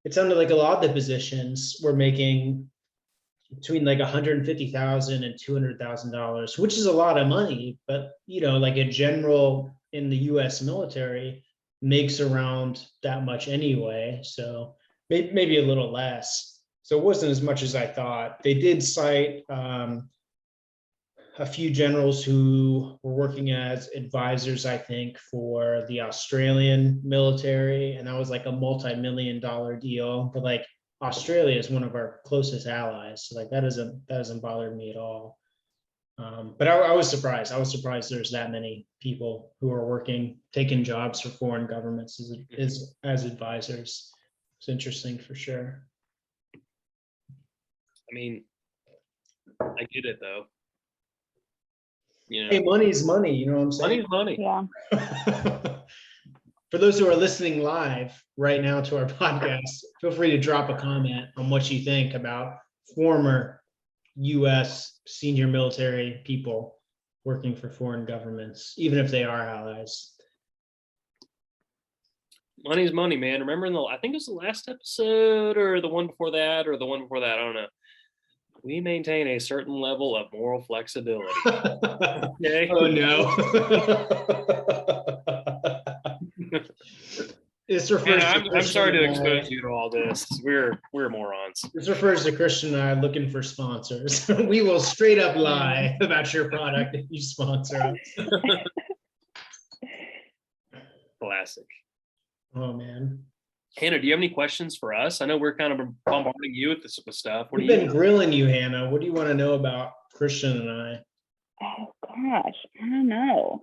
it sounded like a lot of the positions were making between like $150,000 and $200,000, which is a lot of money. But like a general in the U.S. military makes around that much anyway, so maybe a little less. So it wasn't as much as I thought. They did cite a few generals who were working as advisors, I think, for the Australian military, and that was like a multi-million-dollar deal. But like Australia is one of our closest allies, so like that doesn't bother me at all. But I was surprised. I was surprised there's that many people who are working, taking jobs for foreign governments as advisors. It's interesting for sure. I mean, I get it though. Hey, money's money, you know what I'm saying? Money's money. Yeah. For those who are listening live right now to our podcast, feel free to drop a comment on what you think about former U.S. senior military people working for foreign governments, even if they are allies. Money's money, man. Remember I think it was the last episode or the one before that or the one before that, I don't know. We maintain a certain level of moral flexibility. Okay? Oh no. This refers I'm sorry to expose you to all this. We're morons. This refers to Christian and I looking for sponsors. We will straight up lie about your product if you sponsor us. Classic. Oh man. Hannah, do you have any questions for us? I know we're kind of bombarding you with stuff. We've been grilling you, Hannah. What do you want to know about Christian and I? Oh gosh, I don't know.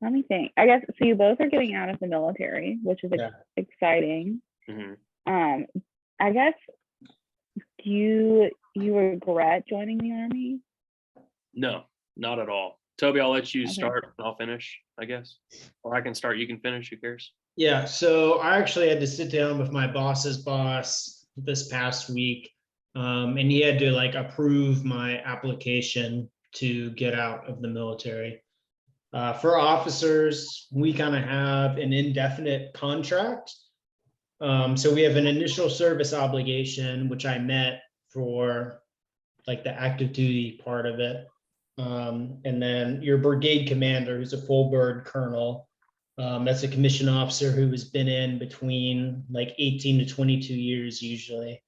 Let me think. I guess so. You both are getting out of the military, which is exciting. Mm-hmm. I guess do you regret joining the Army? No, not at all. Toby, I'll let you start and I'll finish, I guess. Or I can start, you can finish, who cares? Yeah, so I actually had to sit down with my boss's boss this past week, and he had to like approve my application to get out of the military. For officers, we kind of have an indefinite contract. So we have an initial service obligation, which I met for like the active duty part of it. And then your brigade commander, who's a full bird colonel, that's a commissioned officer who has been in between like 18 to 22 years usually.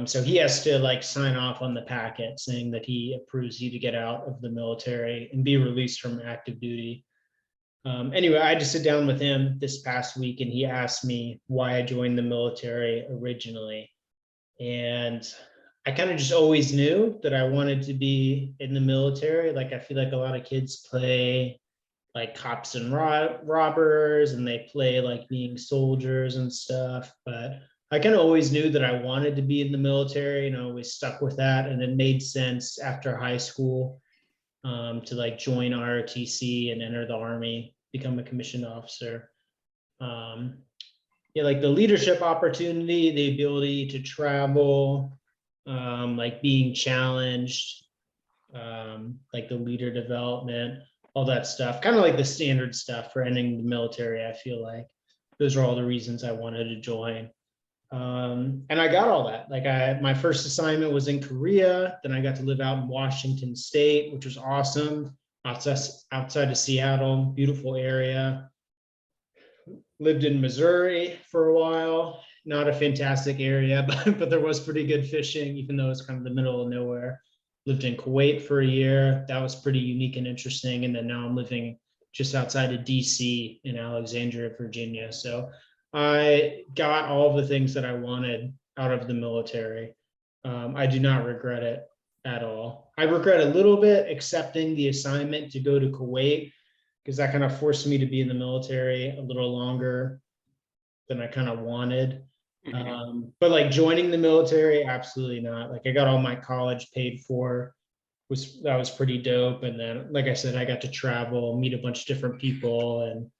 So he has to like sign off on the packet saying that he approves you to get out of the military and be released from active duty. Anyway, I had to sit down with him this past week and he asked me why I joined the military originally. And I kind of just always knew that I wanted to be in the military. Like I feel like a lot of kids play like cops and robbers and they play like being soldiers and stuff, but I kind of always knew that I wanted to be in the military and I always stuck with that. And it made sense after high school to like join ROTC and enter the Army, become a commissioned officer. Yeah, like the leadership opportunity, the ability to travel, like being challenged, like the leader development, all that stuff, kind of like the standard stuff for entering the military. I feel like those are all the reasons I wanted to join. And I got all that. Like my first assignment was in Korea. Then I got to live out in Washington State, which was awesome. Outside of Seattle, beautiful area. Lived in Missouri for a while. Not a fantastic area, but there was pretty good fishing, even though it's kind of the middle of nowhere. Lived in Kuwait for a year. That was pretty unique and interesting. And then now I'm living just outside of DC in Alexandria, Virginia. So I got all the things that I wanted out of the military. I do not regret it at all. I regret a little bit accepting the assignment to go to Kuwait because that kind of forced me to be in the military a little longer than I kind of wanted. But like joining the military, absolutely not. Like I got all my college paid for, that was pretty dope. And then, like I said, I got to travel, meet a bunch of different people and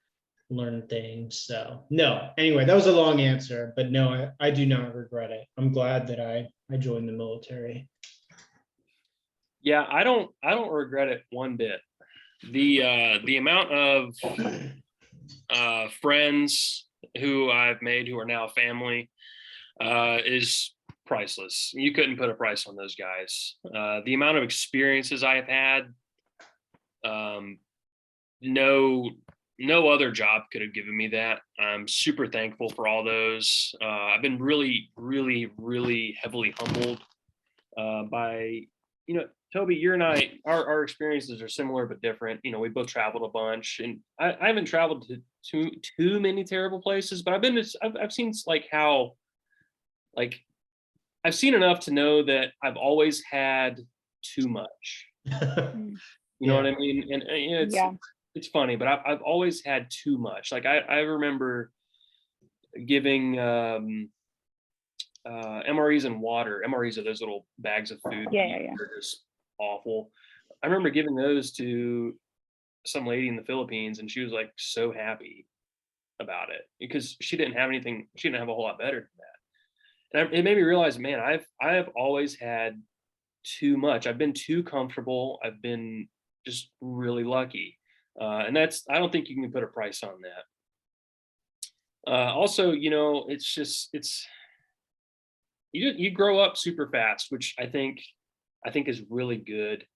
learn things. So no, anyway, that was a long answer, but no, I do not regret it. I'm glad that I joined the military. Yeah, I don't regret it one bit. The amount of friends who I've made who are now family, is priceless. You couldn't put a price on those guys. The amount of experiences I have had, no other job could have given me that. I'm super thankful for all those. I've been really, really, really heavily humbled by, Toby, you and I, our experiences are similar but different. We both traveled a bunch, and I haven't traveled to too many terrible places, but I've seen I've seen enough to know that I've always had too much. You know what I mean? And it's funny, but I've always had too much. Like I remember giving MREs and water. MREs are those little bags of food. Yeah. They're just awful. I remember giving those to some lady in the Philippines, and she was like so happy about it because she didn't have anything. She didn't have a whole lot better than that. And it made me realize, man, I've always had too much. I've been too comfortable. I've been just really lucky. And I don't think you can put a price on that. Also, you grow up super fast, which I think is really good.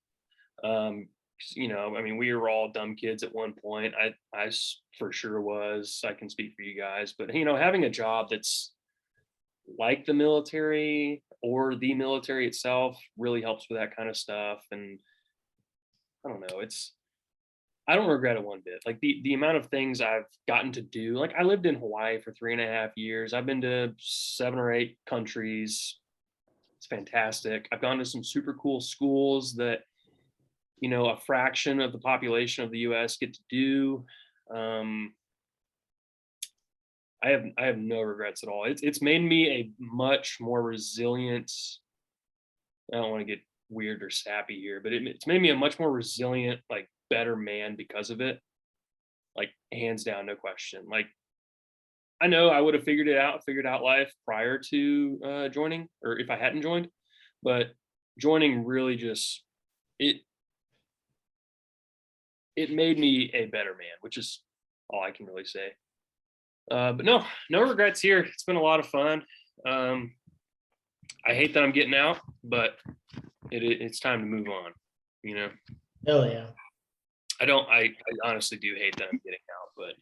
We were all dumb kids at one point. I for sure was. I can speak for you guys, but having a job that's like the military or the military itself really helps with that kind of stuff. And I don't know, I don't regret it one bit. Like the amount of things I've gotten to do. Like I lived in Hawaii for 3.5 years. I've been to 7 or 8 countries. It's fantastic. I've gone to some super cool schools that, a fraction of the population of the US get to do. I have no regrets at all. It's made me a much more resilient. I don't want to get weird or sappy here, but it's made me a much more resilient, like better man because of it. Like hands down, no question. Like I know I would have figured out life prior to joining, or if I hadn't joined, but joining really just it made me a better man, which is all I can really say. But no regrets here. It's been a lot of fun. I hate that I'm getting out, but it's time to move on, Hell yeah. I honestly do hate that I'm getting out, but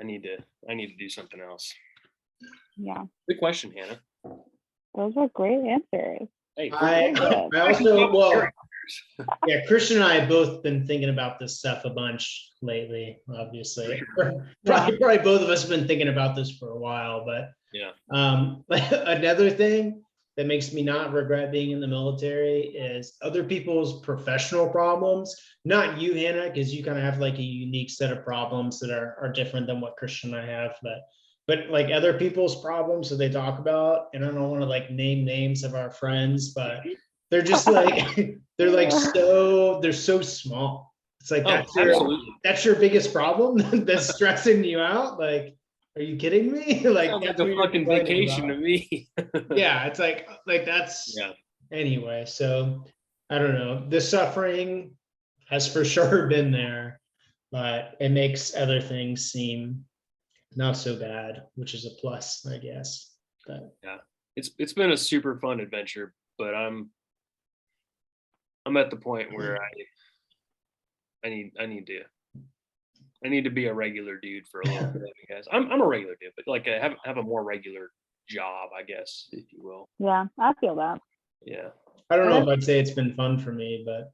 I need to do something else. Yeah. Good question, Hannah. Those are great answers. Hey, I also, yeah, Christian and I have both been thinking about this stuff a bunch lately, obviously. Probably both of us have been thinking about this for a while, but yeah. Another thing that makes me not regret being in the military is other people's professional problems. Not you, Hannah, because you kind of have like a unique set of problems that are different than what Christian and I have, but like other people's problems that they talk about, and I don't want to like name names of our friends, but they're just like they're so small. It's like that's your biggest problem that's stressing you out. Like, are you kidding me? Like that's a fucking vacation to me. Yeah, it's like that's anyway. So I don't know. The suffering has for sure been there, but it makes other things seem not so bad, which is a plus, I guess. But yeah, it's been a super fun adventure, but I'm at the point where I need to be a regular dude for a little bit, I guess. I'm a regular dude, but like have a more regular job, I guess, if you will. Yeah, I feel that. Yeah. I don't know if I'd say it's been fun for me, but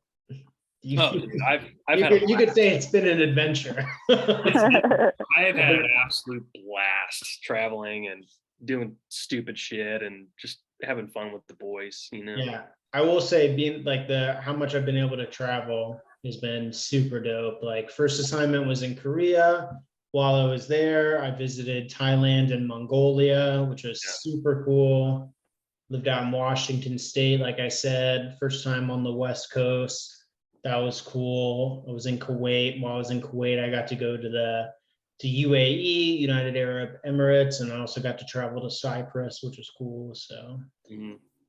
you could say it's been an adventure. I have had an absolute blast traveling and doing stupid shit and just having fun with the boys, Yeah, I will say being like how much I've been able to travel has been super dope. Like first assignment was in Korea. While I was there, I visited Thailand and Mongolia, which was super cool. Lived out in Washington State, like I said, first time on the West Coast. That was cool. I was in Kuwait. While I was in Kuwait, I got to go to UAE, United Arab Emirates, and I also got to travel to Cyprus, which was cool. So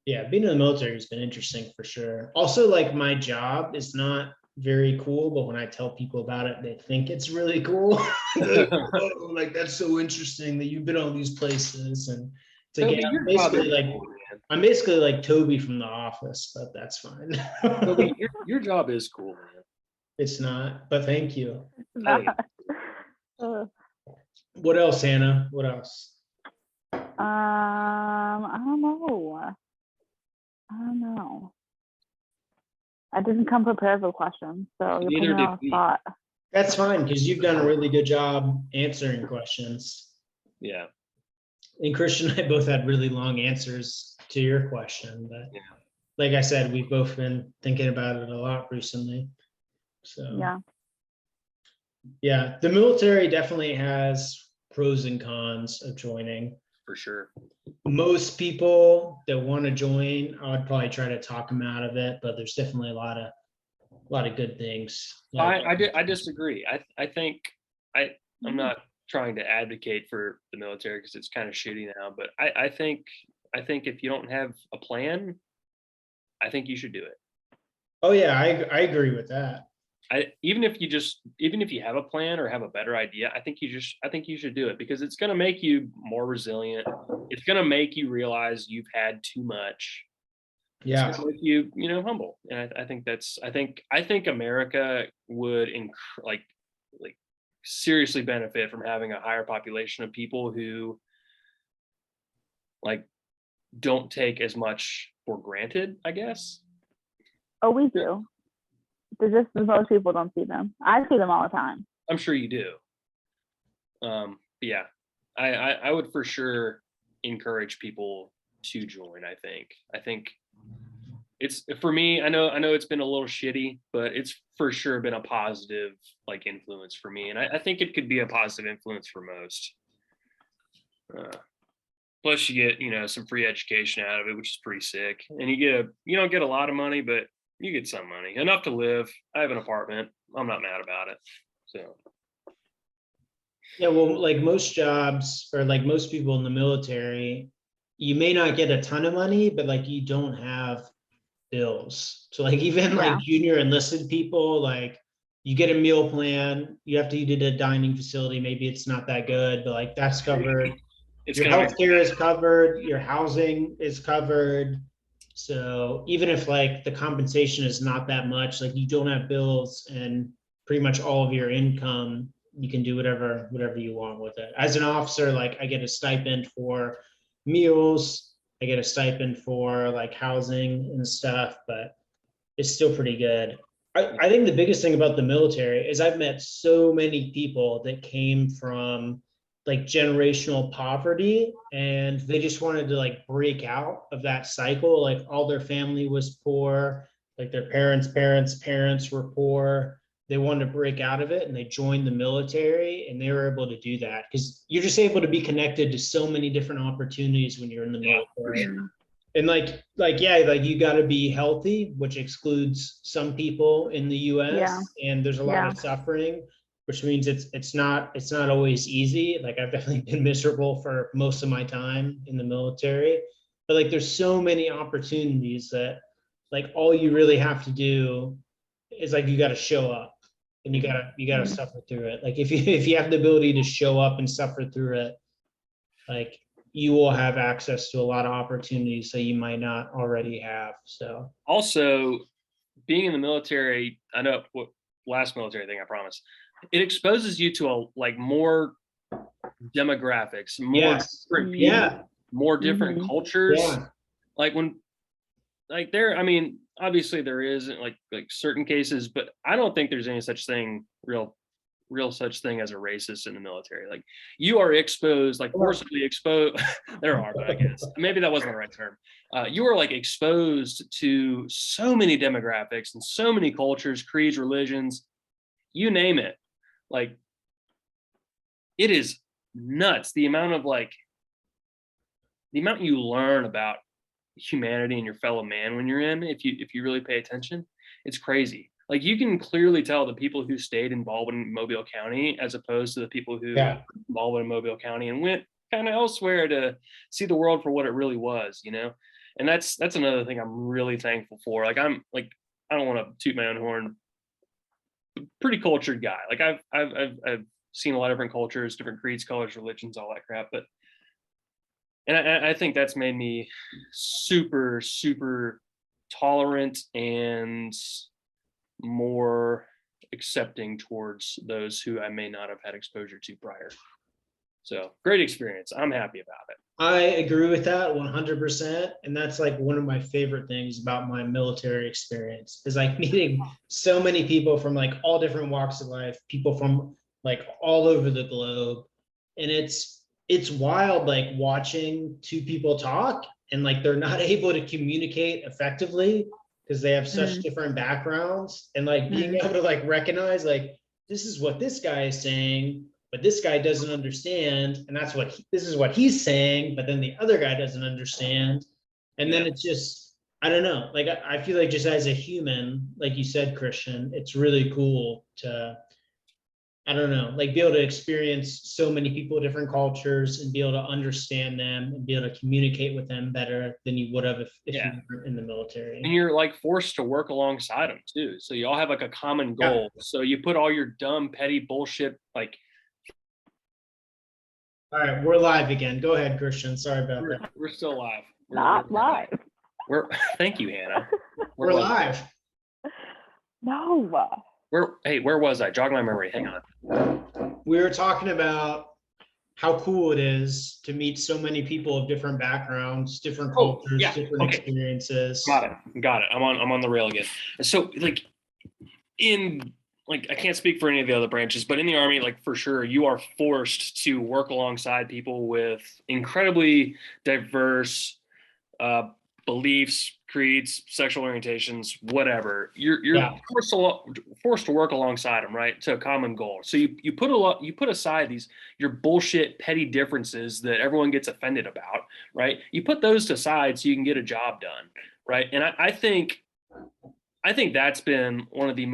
yeah, being in the military has been interesting for sure. Also, like my job is not very cool, but when I tell people about it, they think it's really cool. Like, oh, like that's so interesting that you've been all these places. And it's like, Toby, yeah, your job is cool, man. I'm basically like Toby from The Office, but that's fine. Toby, your job is cool, man. It's not, but thank you. Hey. What else, Hannah? What else? I don't know. I didn't come prepared with questions, so you're putting me on the spot. That's fine, because you've done a really good job answering questions. Yeah. And Christian and I both had really long answers to your question, but yeah. Like I said, we've both been thinking about it a lot recently. So yeah, the military definitely has pros and cons of joining. For sure. Most people that want to join, I would probably try to talk them out of it, but there's definitely a lot of good things. I disagree. I think I'm not trying to advocate for the military because it's kind of shitty now, but I think if you don't have a plan, I think you should do it. Oh yeah, I agree with that. Even if you have a plan or have a better idea, I think you should do it, because it's going to make you more resilient. It's going to make you realize you've had too much. Yeah. It's going to make you, humble. And I think America would seriously benefit from having a higher population of people who don't take as much for granted, I guess. Oh, we do. Most people don't see them. I see them all the time. I'm sure you do. Yeah, I would for sure encourage people to join. I think it's, for me, I know it's been a little shitty, but it's for sure been a positive influence for me, and I think it could be a positive influence for most. Plus you get some free education out of it, which is pretty sick, and you don't get a lot of money, but you get some money, enough to live. I have an apartment. I'm not mad about it. So yeah, well, like most jobs or like most people in the military, you may not get a ton of money, but you don't have bills. So even junior enlisted people, you get a meal plan, you have to eat at a dining facility, maybe it's not that good, but that's covered. Your healthcare is covered, your housing is covered. So even if the compensation is not that much, you don't have bills and pretty much all of your income, you can do whatever you want with it. As an officer, I get a stipend for meals, I get a stipend for housing and stuff, but it's still pretty good. I think the biggest thing about the military is I've met so many people that came from generational poverty, and they just wanted to break out of that cycle. All their family was poor, their parents were poor. They wanted to break out of it, and they joined the military, and they were able to do that because you're just able to be connected to so many different opportunities when you're in the military. Sure. And you got to be healthy, which excludes some people in the US, and there's a lot of suffering, which means it's not always easy. I've definitely been miserable for most of my time in the military, but there's so many opportunities that all you really have to do is you got to show up, and you gotta suffer through it. If you have the ability to show up and suffer through it, you will have access to a lot of opportunities that you might not already have. So also, being in the military, I know last military thing, I promise, it exposes you to more demographics, more different people, more different cultures. There, I mean, obviously there isn't certain cases, but I don't think there's any such thing, real such thing as a racist in the military. You are exposed, forcibly exposed. There are, but I guess maybe that wasn't the right term. You are exposed to so many demographics and so many cultures, creeds, religions, you name it. It is nuts the amount you learn about humanity and your fellow man when you're in, if you really pay attention. It's crazy. You can clearly tell the people who stayed in Baldwin, Mobile County, as opposed to the people who Baldwin and Mobile County and went kind of elsewhere to see the world for what it really was, And that's another thing I'm really thankful for. I don't want to toot my own horn pretty cultured guy. Like I've seen a lot of different cultures, different creeds, colors, religions, all that crap. But and I think that's made me super, super tolerant and more accepting towards those who I may not have had exposure to prior. So great experience. I'm happy about it. I agree with that 100%. And that's like one of my favorite things about my military experience is like meeting so many people from like all different walks of life, people from like all over the globe. And it's wild like watching two people talk and like they're not able to communicate effectively because they have such different backgrounds, and like being able to like recognize like this is what this guy is saying, but this guy doesn't understand, and that's what this is what he's saying, but then the other guy doesn't understand. And then it's just, I don't know, like I feel like just as a human, like you said, Christian, it's really cool to, I don't know, like be able to experience so many people, different cultures, and be able to understand them and be able to communicate with them better than you would have if you were in the military. And you're like forced to work alongside them too. So you all have like a common goal. So you put all your dumb, petty bullshit like. All right, we're live again. Go ahead, Christian. Sorry about that. We're still live. Not live. Thank you, Hannah. We're live. No. Where was I? Jog my memory. Hang on. We were talking about how cool it is to meet so many people of different backgrounds, different cultures, different experiences. Got it. I'm on the rail again. So like I can't speak for any of the other branches, but in the Army, like for sure, you are forced to work alongside people with incredibly diverse beliefs, creeds, sexual orientations, whatever. You're forced to work alongside them, right, to a common goal. So you put aside your bullshit petty differences that everyone gets offended about, right? You put those aside so you can get a job done, right? And I think that's been one of the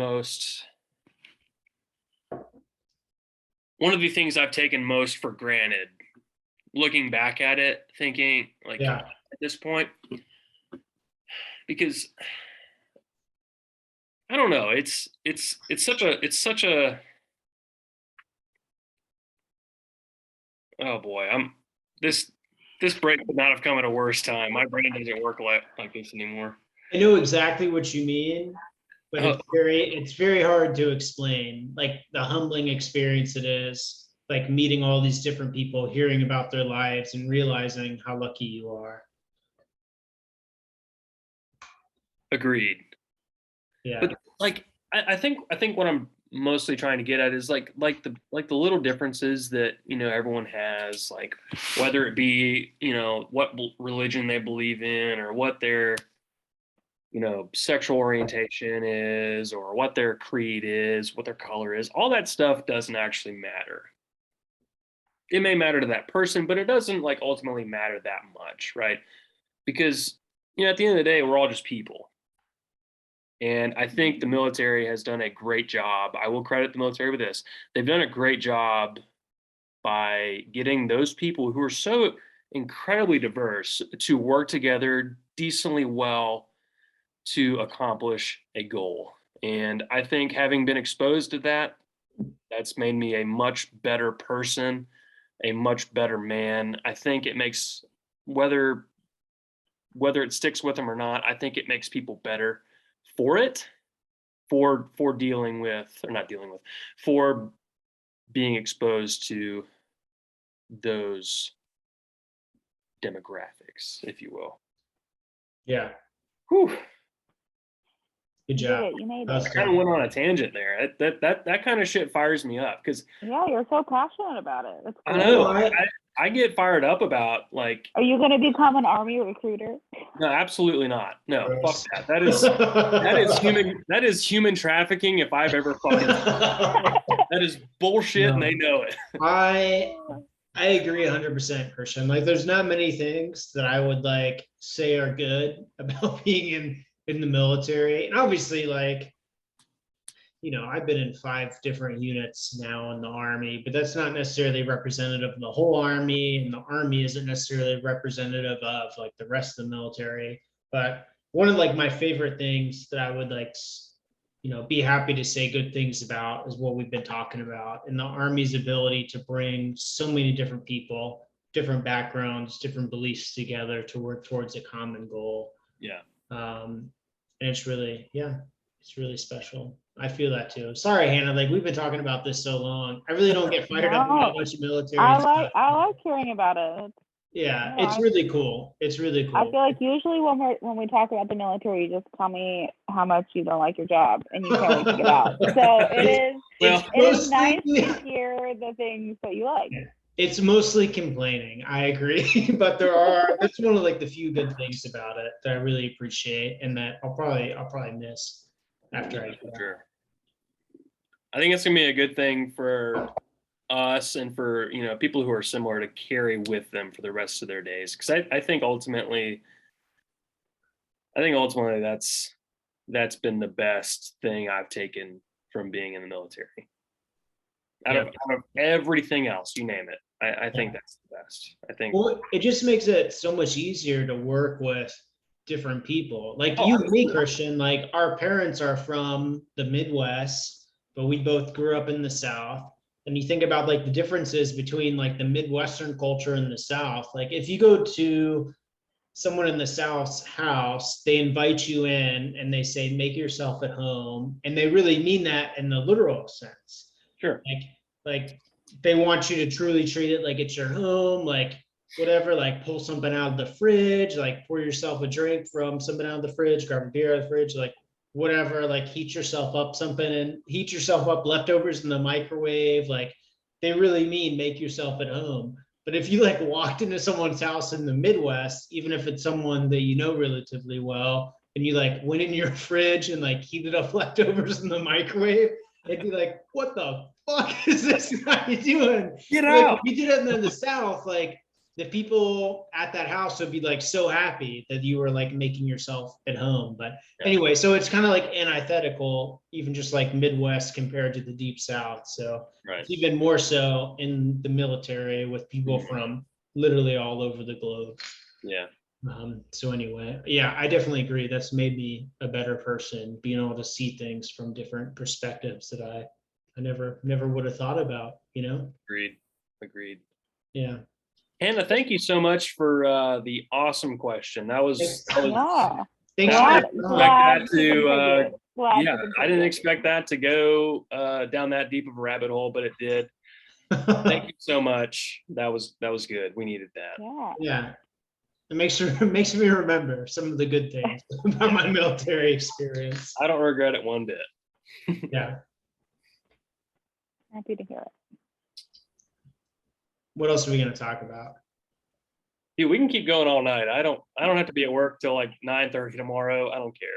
things I've taken most for granted, looking back at it, thinking like at this point, because I don't know, it's such a oh boy, this break could not have come at a worse time. My brain doesn't work like this anymore. I know exactly what you mean, but it's very hard to explain, like the humbling experience it is, like meeting all these different people, hearing about their lives and realizing how lucky you are. Agreed. Yeah. But like I think what I'm mostly trying to get at is like the little differences that everyone has, like whether it be what religion they believe in, or what their sexual orientation is, or what their creed is, what their color is. All that stuff doesn't actually matter. It may matter to that person, but it doesn't like ultimately matter that much, right? Because at the end of the day, we're all just people. And I think the military has done a great job. I will credit the military with this. They've done a great job by getting those people who are so incredibly diverse to work together decently well to accomplish a goal. And I think having been exposed to that, that's made me a much better person, a much better man. I think it makes, whether it sticks with them or not, I think it makes people better for being exposed to those demographics, if you will. Yeah. Whew. Good job. You made it. I kind of went on a tangent there. That kind of shit fires me up because you're so passionate about it. That's cool. I know. I get fired up about like. Are you going to become an Army recruiter? No, absolutely not. No, fuck that. That is human trafficking if I've ever fucking. That is bullshit, and they know it. I agree 100%, Christian. Like, there's not many things that I would like say are good about being in the military, and obviously, like, I've been in 5 different units now in the Army, but that's not necessarily representative of the whole Army, and the Army isn't necessarily representative of like the rest of the military. But one of like my favorite things that I would like be happy to say good things about is what we've been talking about, and the Army's ability to bring so many different people, different backgrounds, different beliefs together to work towards a common goal. Yeah. And it's really, it's really special. I feel that too. Sorry, Hannah, like we've been talking about this so long. I really don't get fired up about much military stuff. I like hearing about it. Yeah, it's really cool. It's really cool. I feel like usually when we talk about the military, you just tell me how much you don't like your job and you can't wait to get out. So it is nice to hear the things that you like. It's mostly complaining. I agree, but that's one of like the few good things about it that I really appreciate, and that I'll probably miss after I get out. Sure. I think it's gonna be a good thing for us and for people who are similar to carry with them for the rest of their days, because I think ultimately that's been the best thing I've taken from being in the military. Out of everything else, you name it, I think that's the best. I think it just makes it so much easier to work with different people, like you and me, Christian. Like our parents are from the Midwest, but we both grew up in the South. And you think about like the differences between like the Midwestern culture and the South. Like if you go to someone in the South's house, they invite you in and they say, make yourself at home. And they really mean that in the literal sense. Sure. Like they want you to truly treat it like it's your home, like whatever, like pull something out of the fridge, like pour yourself a drink from something out of the fridge, grab a beer out of the fridge, like whatever, like heat yourself up leftovers in the microwave. Like they really mean make yourself at home. But if you like walked into someone's house in the Midwest, even if it's someone that you know relatively well, and you like went in your fridge and like heated up leftovers in the microwave, they'd be like, what the fuck is this guy doing? Get out. If you did it in the South, like the people at that house would be like so happy that you were like making yourself at home. But anyway, so it's kind of like antithetical, even just like Midwest compared to the Deep South. So it's even more so in the military with people from literally all over the globe. Yeah. So anyway, I definitely agree. That's made me a better person, being able to see things from different perspectives that I never would have thought about, Agreed. Yeah. Hannah, thank you so much for the awesome question. That was Thanks. I didn't expect that to go down that deep of a rabbit hole, but it did. Thank you so much. That was good. We needed that. Yeah. It makes me remember some of the good things about my military experience. I don't regret it one bit. Yeah. Happy to hear it. What else are we going to talk about? Dude, we can keep going all night. I don't have to be at work till like 9:30 tomorrow. I don't care.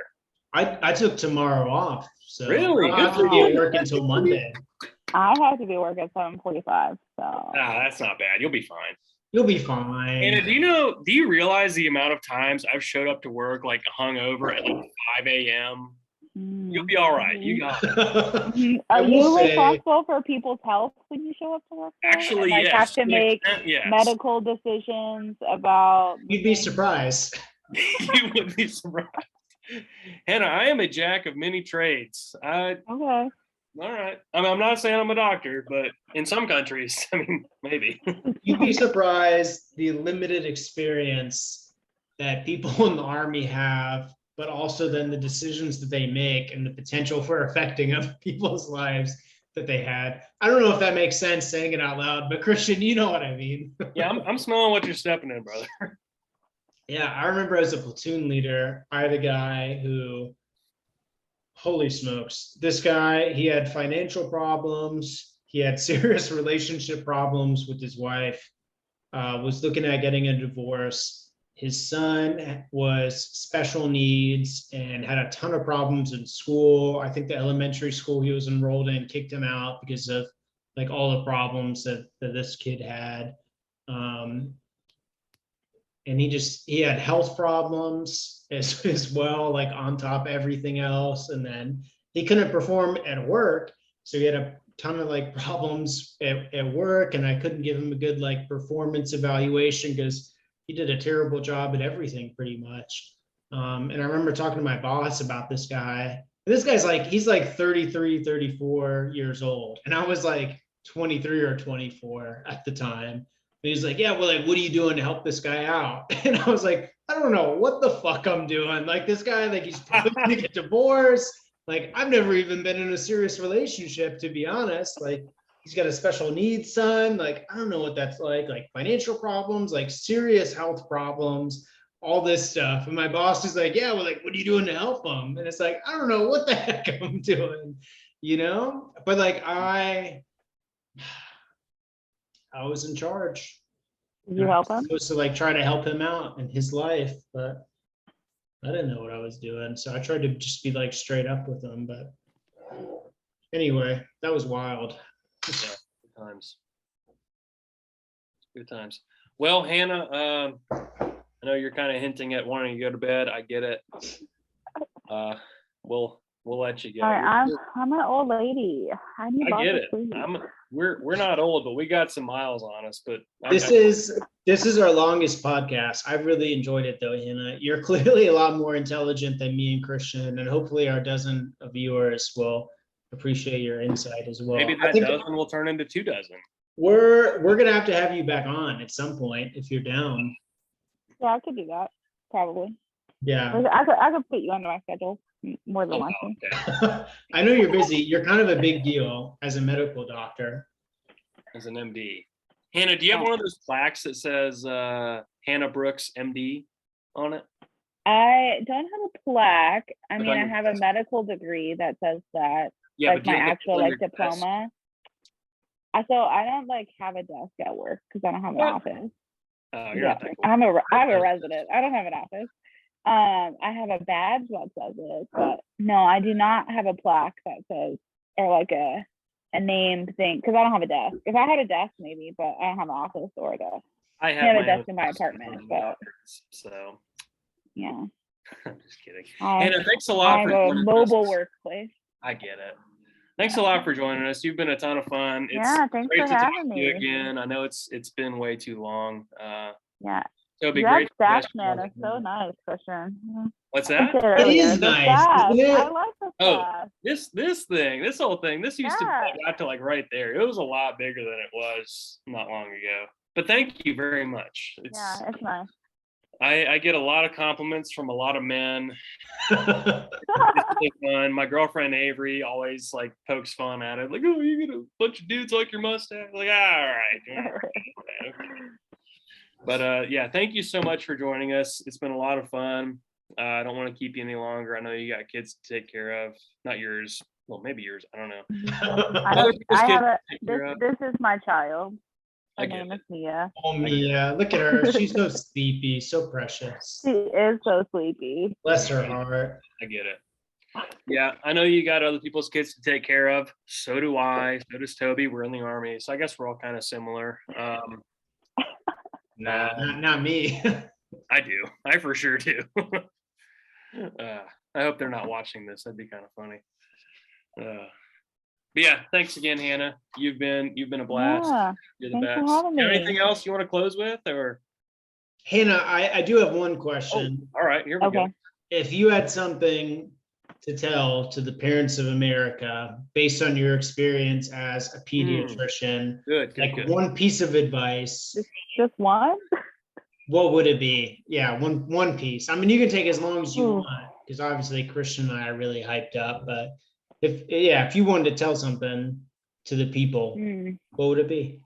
I took tomorrow off, so really? I have to be at work until Monday. I have to be at work at 7:45. So that's not bad. You'll be fine. You'll be fine. And do you realize the amount of times I've showed up to work like hungover at like 5 a.m.? You'll be all right. You got it. Are you responsible for people's health when you show up to work? Actually, yes. Yes. Have to make medical decisions about. You'd be surprised. You would be surprised. Hannah, I am a jack of many trades. Okay. All right. I mean, I'm not saying I'm a doctor, but in some countries, I mean, maybe. You'd be surprised the limited experience that people in the Army have, but also then the decisions that they make and the potential for affecting other people's lives that they had. I don't know if that makes sense saying it out loud, but Christian, you know what I mean. Yeah, I'm smelling what you're stepping in, brother. Yeah, I remember as a platoon leader, I had a guy who, holy smokes, this guy, he had financial problems. He had serious relationship problems with his wife, was looking at getting a divorce. His son was special needs and had a ton of problems in school. I think the elementary school he was enrolled in kicked him out because of like all the problems that this kid had. And he had health problems as well, like on top of everything else. And then he couldn't perform at work. So he had a ton of like problems at work, and I couldn't give him a good like performance evaluation because he did a terrible job at everything pretty much. And I remember talking to my boss about this guy, This guy's like, he's like 33, 34 years old. And I was like 23 or 24 at the time. And he's like, yeah, well, like, what are you doing to help this guy out? And I was like, I don't know what the fuck I'm doing. Like this guy, like he's probably gonna get divorced. Like I've never even been in a serious relationship, to be honest. Like he's got a special needs son. Like, I don't know what that's like financial problems, like serious health problems, all this stuff. And my boss is like, yeah, well, like, what are you doing to help them? And it's like, I don't know what the heck I'm doing, But like I was in charge. Did you help him? Supposed to like try to help him out in his life, but I didn't know what I was doing. So I tried to just be like straight up with him. But anyway, that was wild. Yeah, good times. Good times. Well, Hannah, I know you're kind of hinting at wanting to go to bed. I get it. We'll let you go. All right, I'm an old lady. I get it. We're not old, but we got some miles on us. But this is our longest podcast. I've really enjoyed it though, Hannah. You're clearly a lot more intelligent than me and Christian, and hopefully our dozen of viewers will appreciate your insight as well. Maybe that dozen will turn into 2 dozen. We're gonna have you back on at some point if you're down. Yeah, I could do that probably. Yeah, I could put you under my schedule more than likely. Okay. I know you're busy. You're kind of a big deal as a medical doctor. As an MD. Hannah, do you have one of those plaques that says Hannah Brooks, MD on it? I don't have a plaque. I mean, on I your have a desk? medical degree that says that, Yeah, like but do my you have it actual on like your desk? diploma. So I don't like have a desk at work because I don't have an What? office. Oh, you're Yeah, not that cool. I have a resident. I don't have an office. I have a badge that says it, but no, I do not have a plaque that says, or like a named thing, because I don't have a desk. If I had a desk, maybe, but I don't have an office or a desk. I I have a my desk own in my desk apartment, on but doctors, so yeah, I'm just kidding. I Hannah, thanks a lot have for a joining mobile us. workplace. I get it. Thanks a lot for joining us. You've been a ton of fun. Yeah, thanks great for to talk having to you me. again. I know it's been way too long. Yeah, So it'd be your great. stash, man, is so nice, Christian. What's I that? said It earlier, is the nice, stash. isn't it? I like the Oh, stash. this whole thing, this used to Yeah. be got to like right there. It was a lot bigger than it was not long ago. But thank you very much. Yeah, it's nice. I get a lot of compliments from a lot of men. It's really fun. My girlfriend Avery always like pokes fun at it, like, "Oh, you get a bunch of dudes like your mustache." Like, all right. Okay. But yeah, thank you so much for joining us. It's been a lot of fun. I don't want to keep you any longer. I know you got kids to take care of. Not yours. Well, maybe yours. I don't know. This is my child. Her I get name it. is Mia. Oh, Mia, look at her. She's so sleepy, so precious. She is so sleepy. Bless her heart. I get it. Yeah, I know you got other people's kids to take care of. So do I. So does Toby. We're in the Army. So I guess we're all kind of similar. Nah, not me. I do. I for sure do. I hope they're not watching this. That'd be kind of funny. But yeah, thanks again, Hannah. You've been a blast. Yeah, You're the thanks for best. having me. Anything else you want to close with, or? Hannah, I do have one question. All right, here we go. If you had something to tell to the parents of America based on your experience as a pediatrician, Good. One piece of advice, just one? What would it be? Yeah, one piece. I mean, you can take as long as you want, because obviously Christian and I are really hyped up, but if you wanted to tell something to the people, what would it be?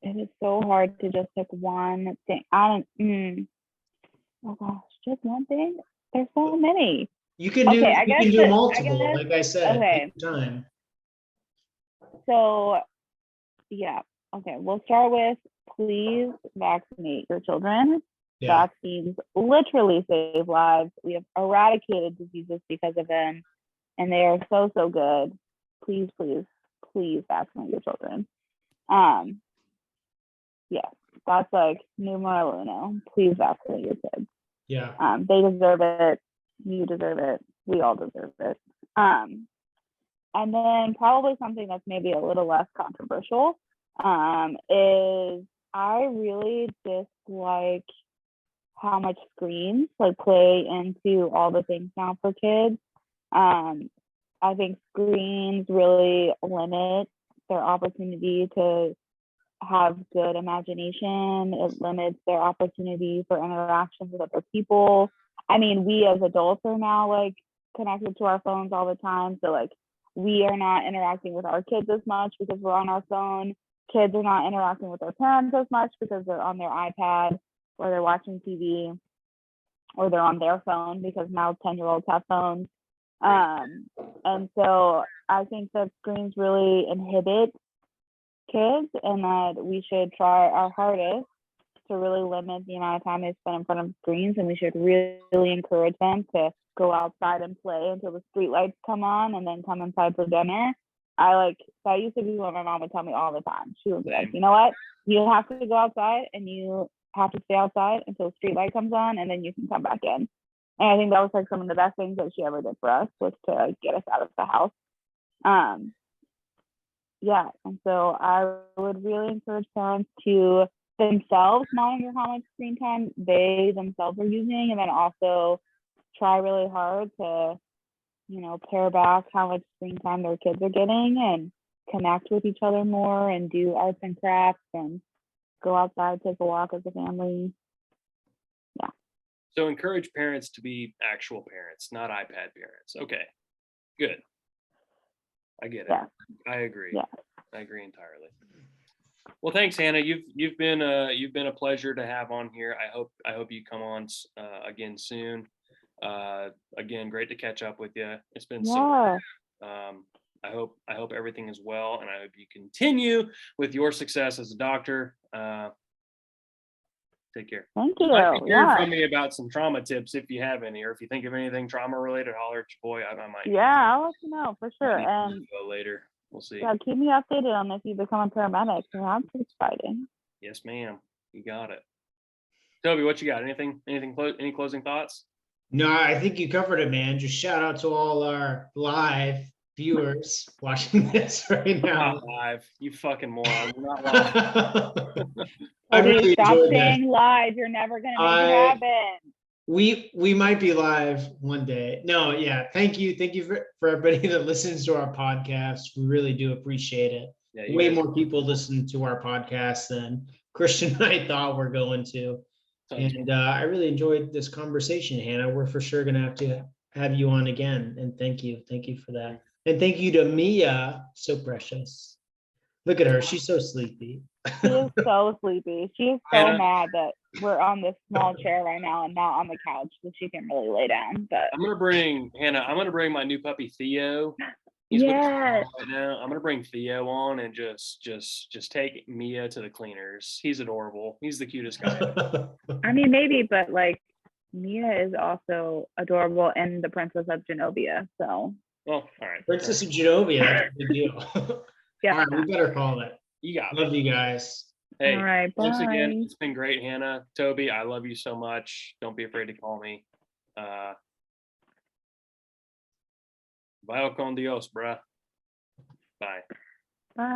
It is so hard to just pick one thing. Oh gosh, just one thing? There's so many. You can do multiple, like I said. Okay. Time. So yeah. Okay, we'll start with, please vaccinate your children. Yeah. Vaccines literally save lives. We have eradicated diseases because of them, and they are so good. Please vaccinate your children. Yeah, that's like numero uno. Please vaccinate your kids. Yeah. They deserve it. You deserve it. We all deserve it. And then probably something that's maybe a little less controversial is I really dislike how much screens like play into all the things now for kids. I think screens really limit their opportunity to have good imagination. It limits their opportunity for interactions with other people. I mean, we as adults are now like connected to our phones all the time. So like we are not interacting with our kids as much because we're on our phone. Kids are not interacting with their parents as much because they're on their iPad or they're watching TV or they're on their phone because now 10-year-olds have phones. And so I think that screens really inhibit kids and that we should try our hardest to really limit the amount of time they spend in front of screens, and we should really encourage them to go outside and play until the street lights come on and then come inside for dinner. That used to be what my mom would tell me all the time. She would be like, you know what? You have to go outside and you have to stay outside until the street light comes on and then you can come back in. And I think that was like some of the best things that she ever did for us, was to get us out of the house. Yeah, and so I would really encourage parents to themselves monitor how much screen time they themselves are using, and then also try really hard to, pare back how much screen time their kids are getting and connect with each other more and do arts and crafts and go outside, take a walk as a family. Yeah. So encourage parents to be actual parents, not iPad parents. Okay, good. I get it. Yeah. I agree. Yeah. I agree entirely. Well, thanks, Hannah. You've been a pleasure to have on here. I hope you come on again soon. Again, great to catch up with you. It's been so. I hope everything is well, and I hope you continue with your success as a doctor. Take care. Thank you. Hear from me about some trauma tips if you have any, or if you think of anything trauma related, holler at your boy. I might. Yeah, I'll let you know for sure. And later, we'll see. Yeah, keep me updated on if you become a paramedic. That's exciting. Yes, ma'am. You got it. Toby, what you got? Any closing thoughts? No, I think you covered it, man. Just shout out to all our live viewers watching this right now. Not live, you fucking moron. We're not live. I really stop enjoyed saying that. live. You're never gonna make it happen. We might be live one day. No, yeah. Thank you for everybody that listens to our podcast. We really do appreciate it. Yeah, way more people listen to our podcast than Christian and I thought we're going to. And I really enjoyed this conversation, Hannah. We're for sure gonna have to have you on again. And thank you for that. And thank you to Mia, so precious. Look at her, she's so sleepy. She is so sleepy. She is so mad that we're on this small chair right now and not on the couch, so she can really lay down. But I'm gonna bring my new puppy Theo. He's with us right now. I'm gonna bring Theo on and just take Mia to the cleaners. He's adorable. He's the cutest guy. I mean, maybe, but like Mia is also adorable and the Princess of Genovia. So. Well, all right. Princess of Genovia, that's a big deal. Yeah. All right, we better call it. You got Love you guys. Hey, all right, once bye. again, it's been great, Hannah. Toby, I love you so much. Don't be afraid to call me. Vaya con Dios, bruh. Bye. Bye.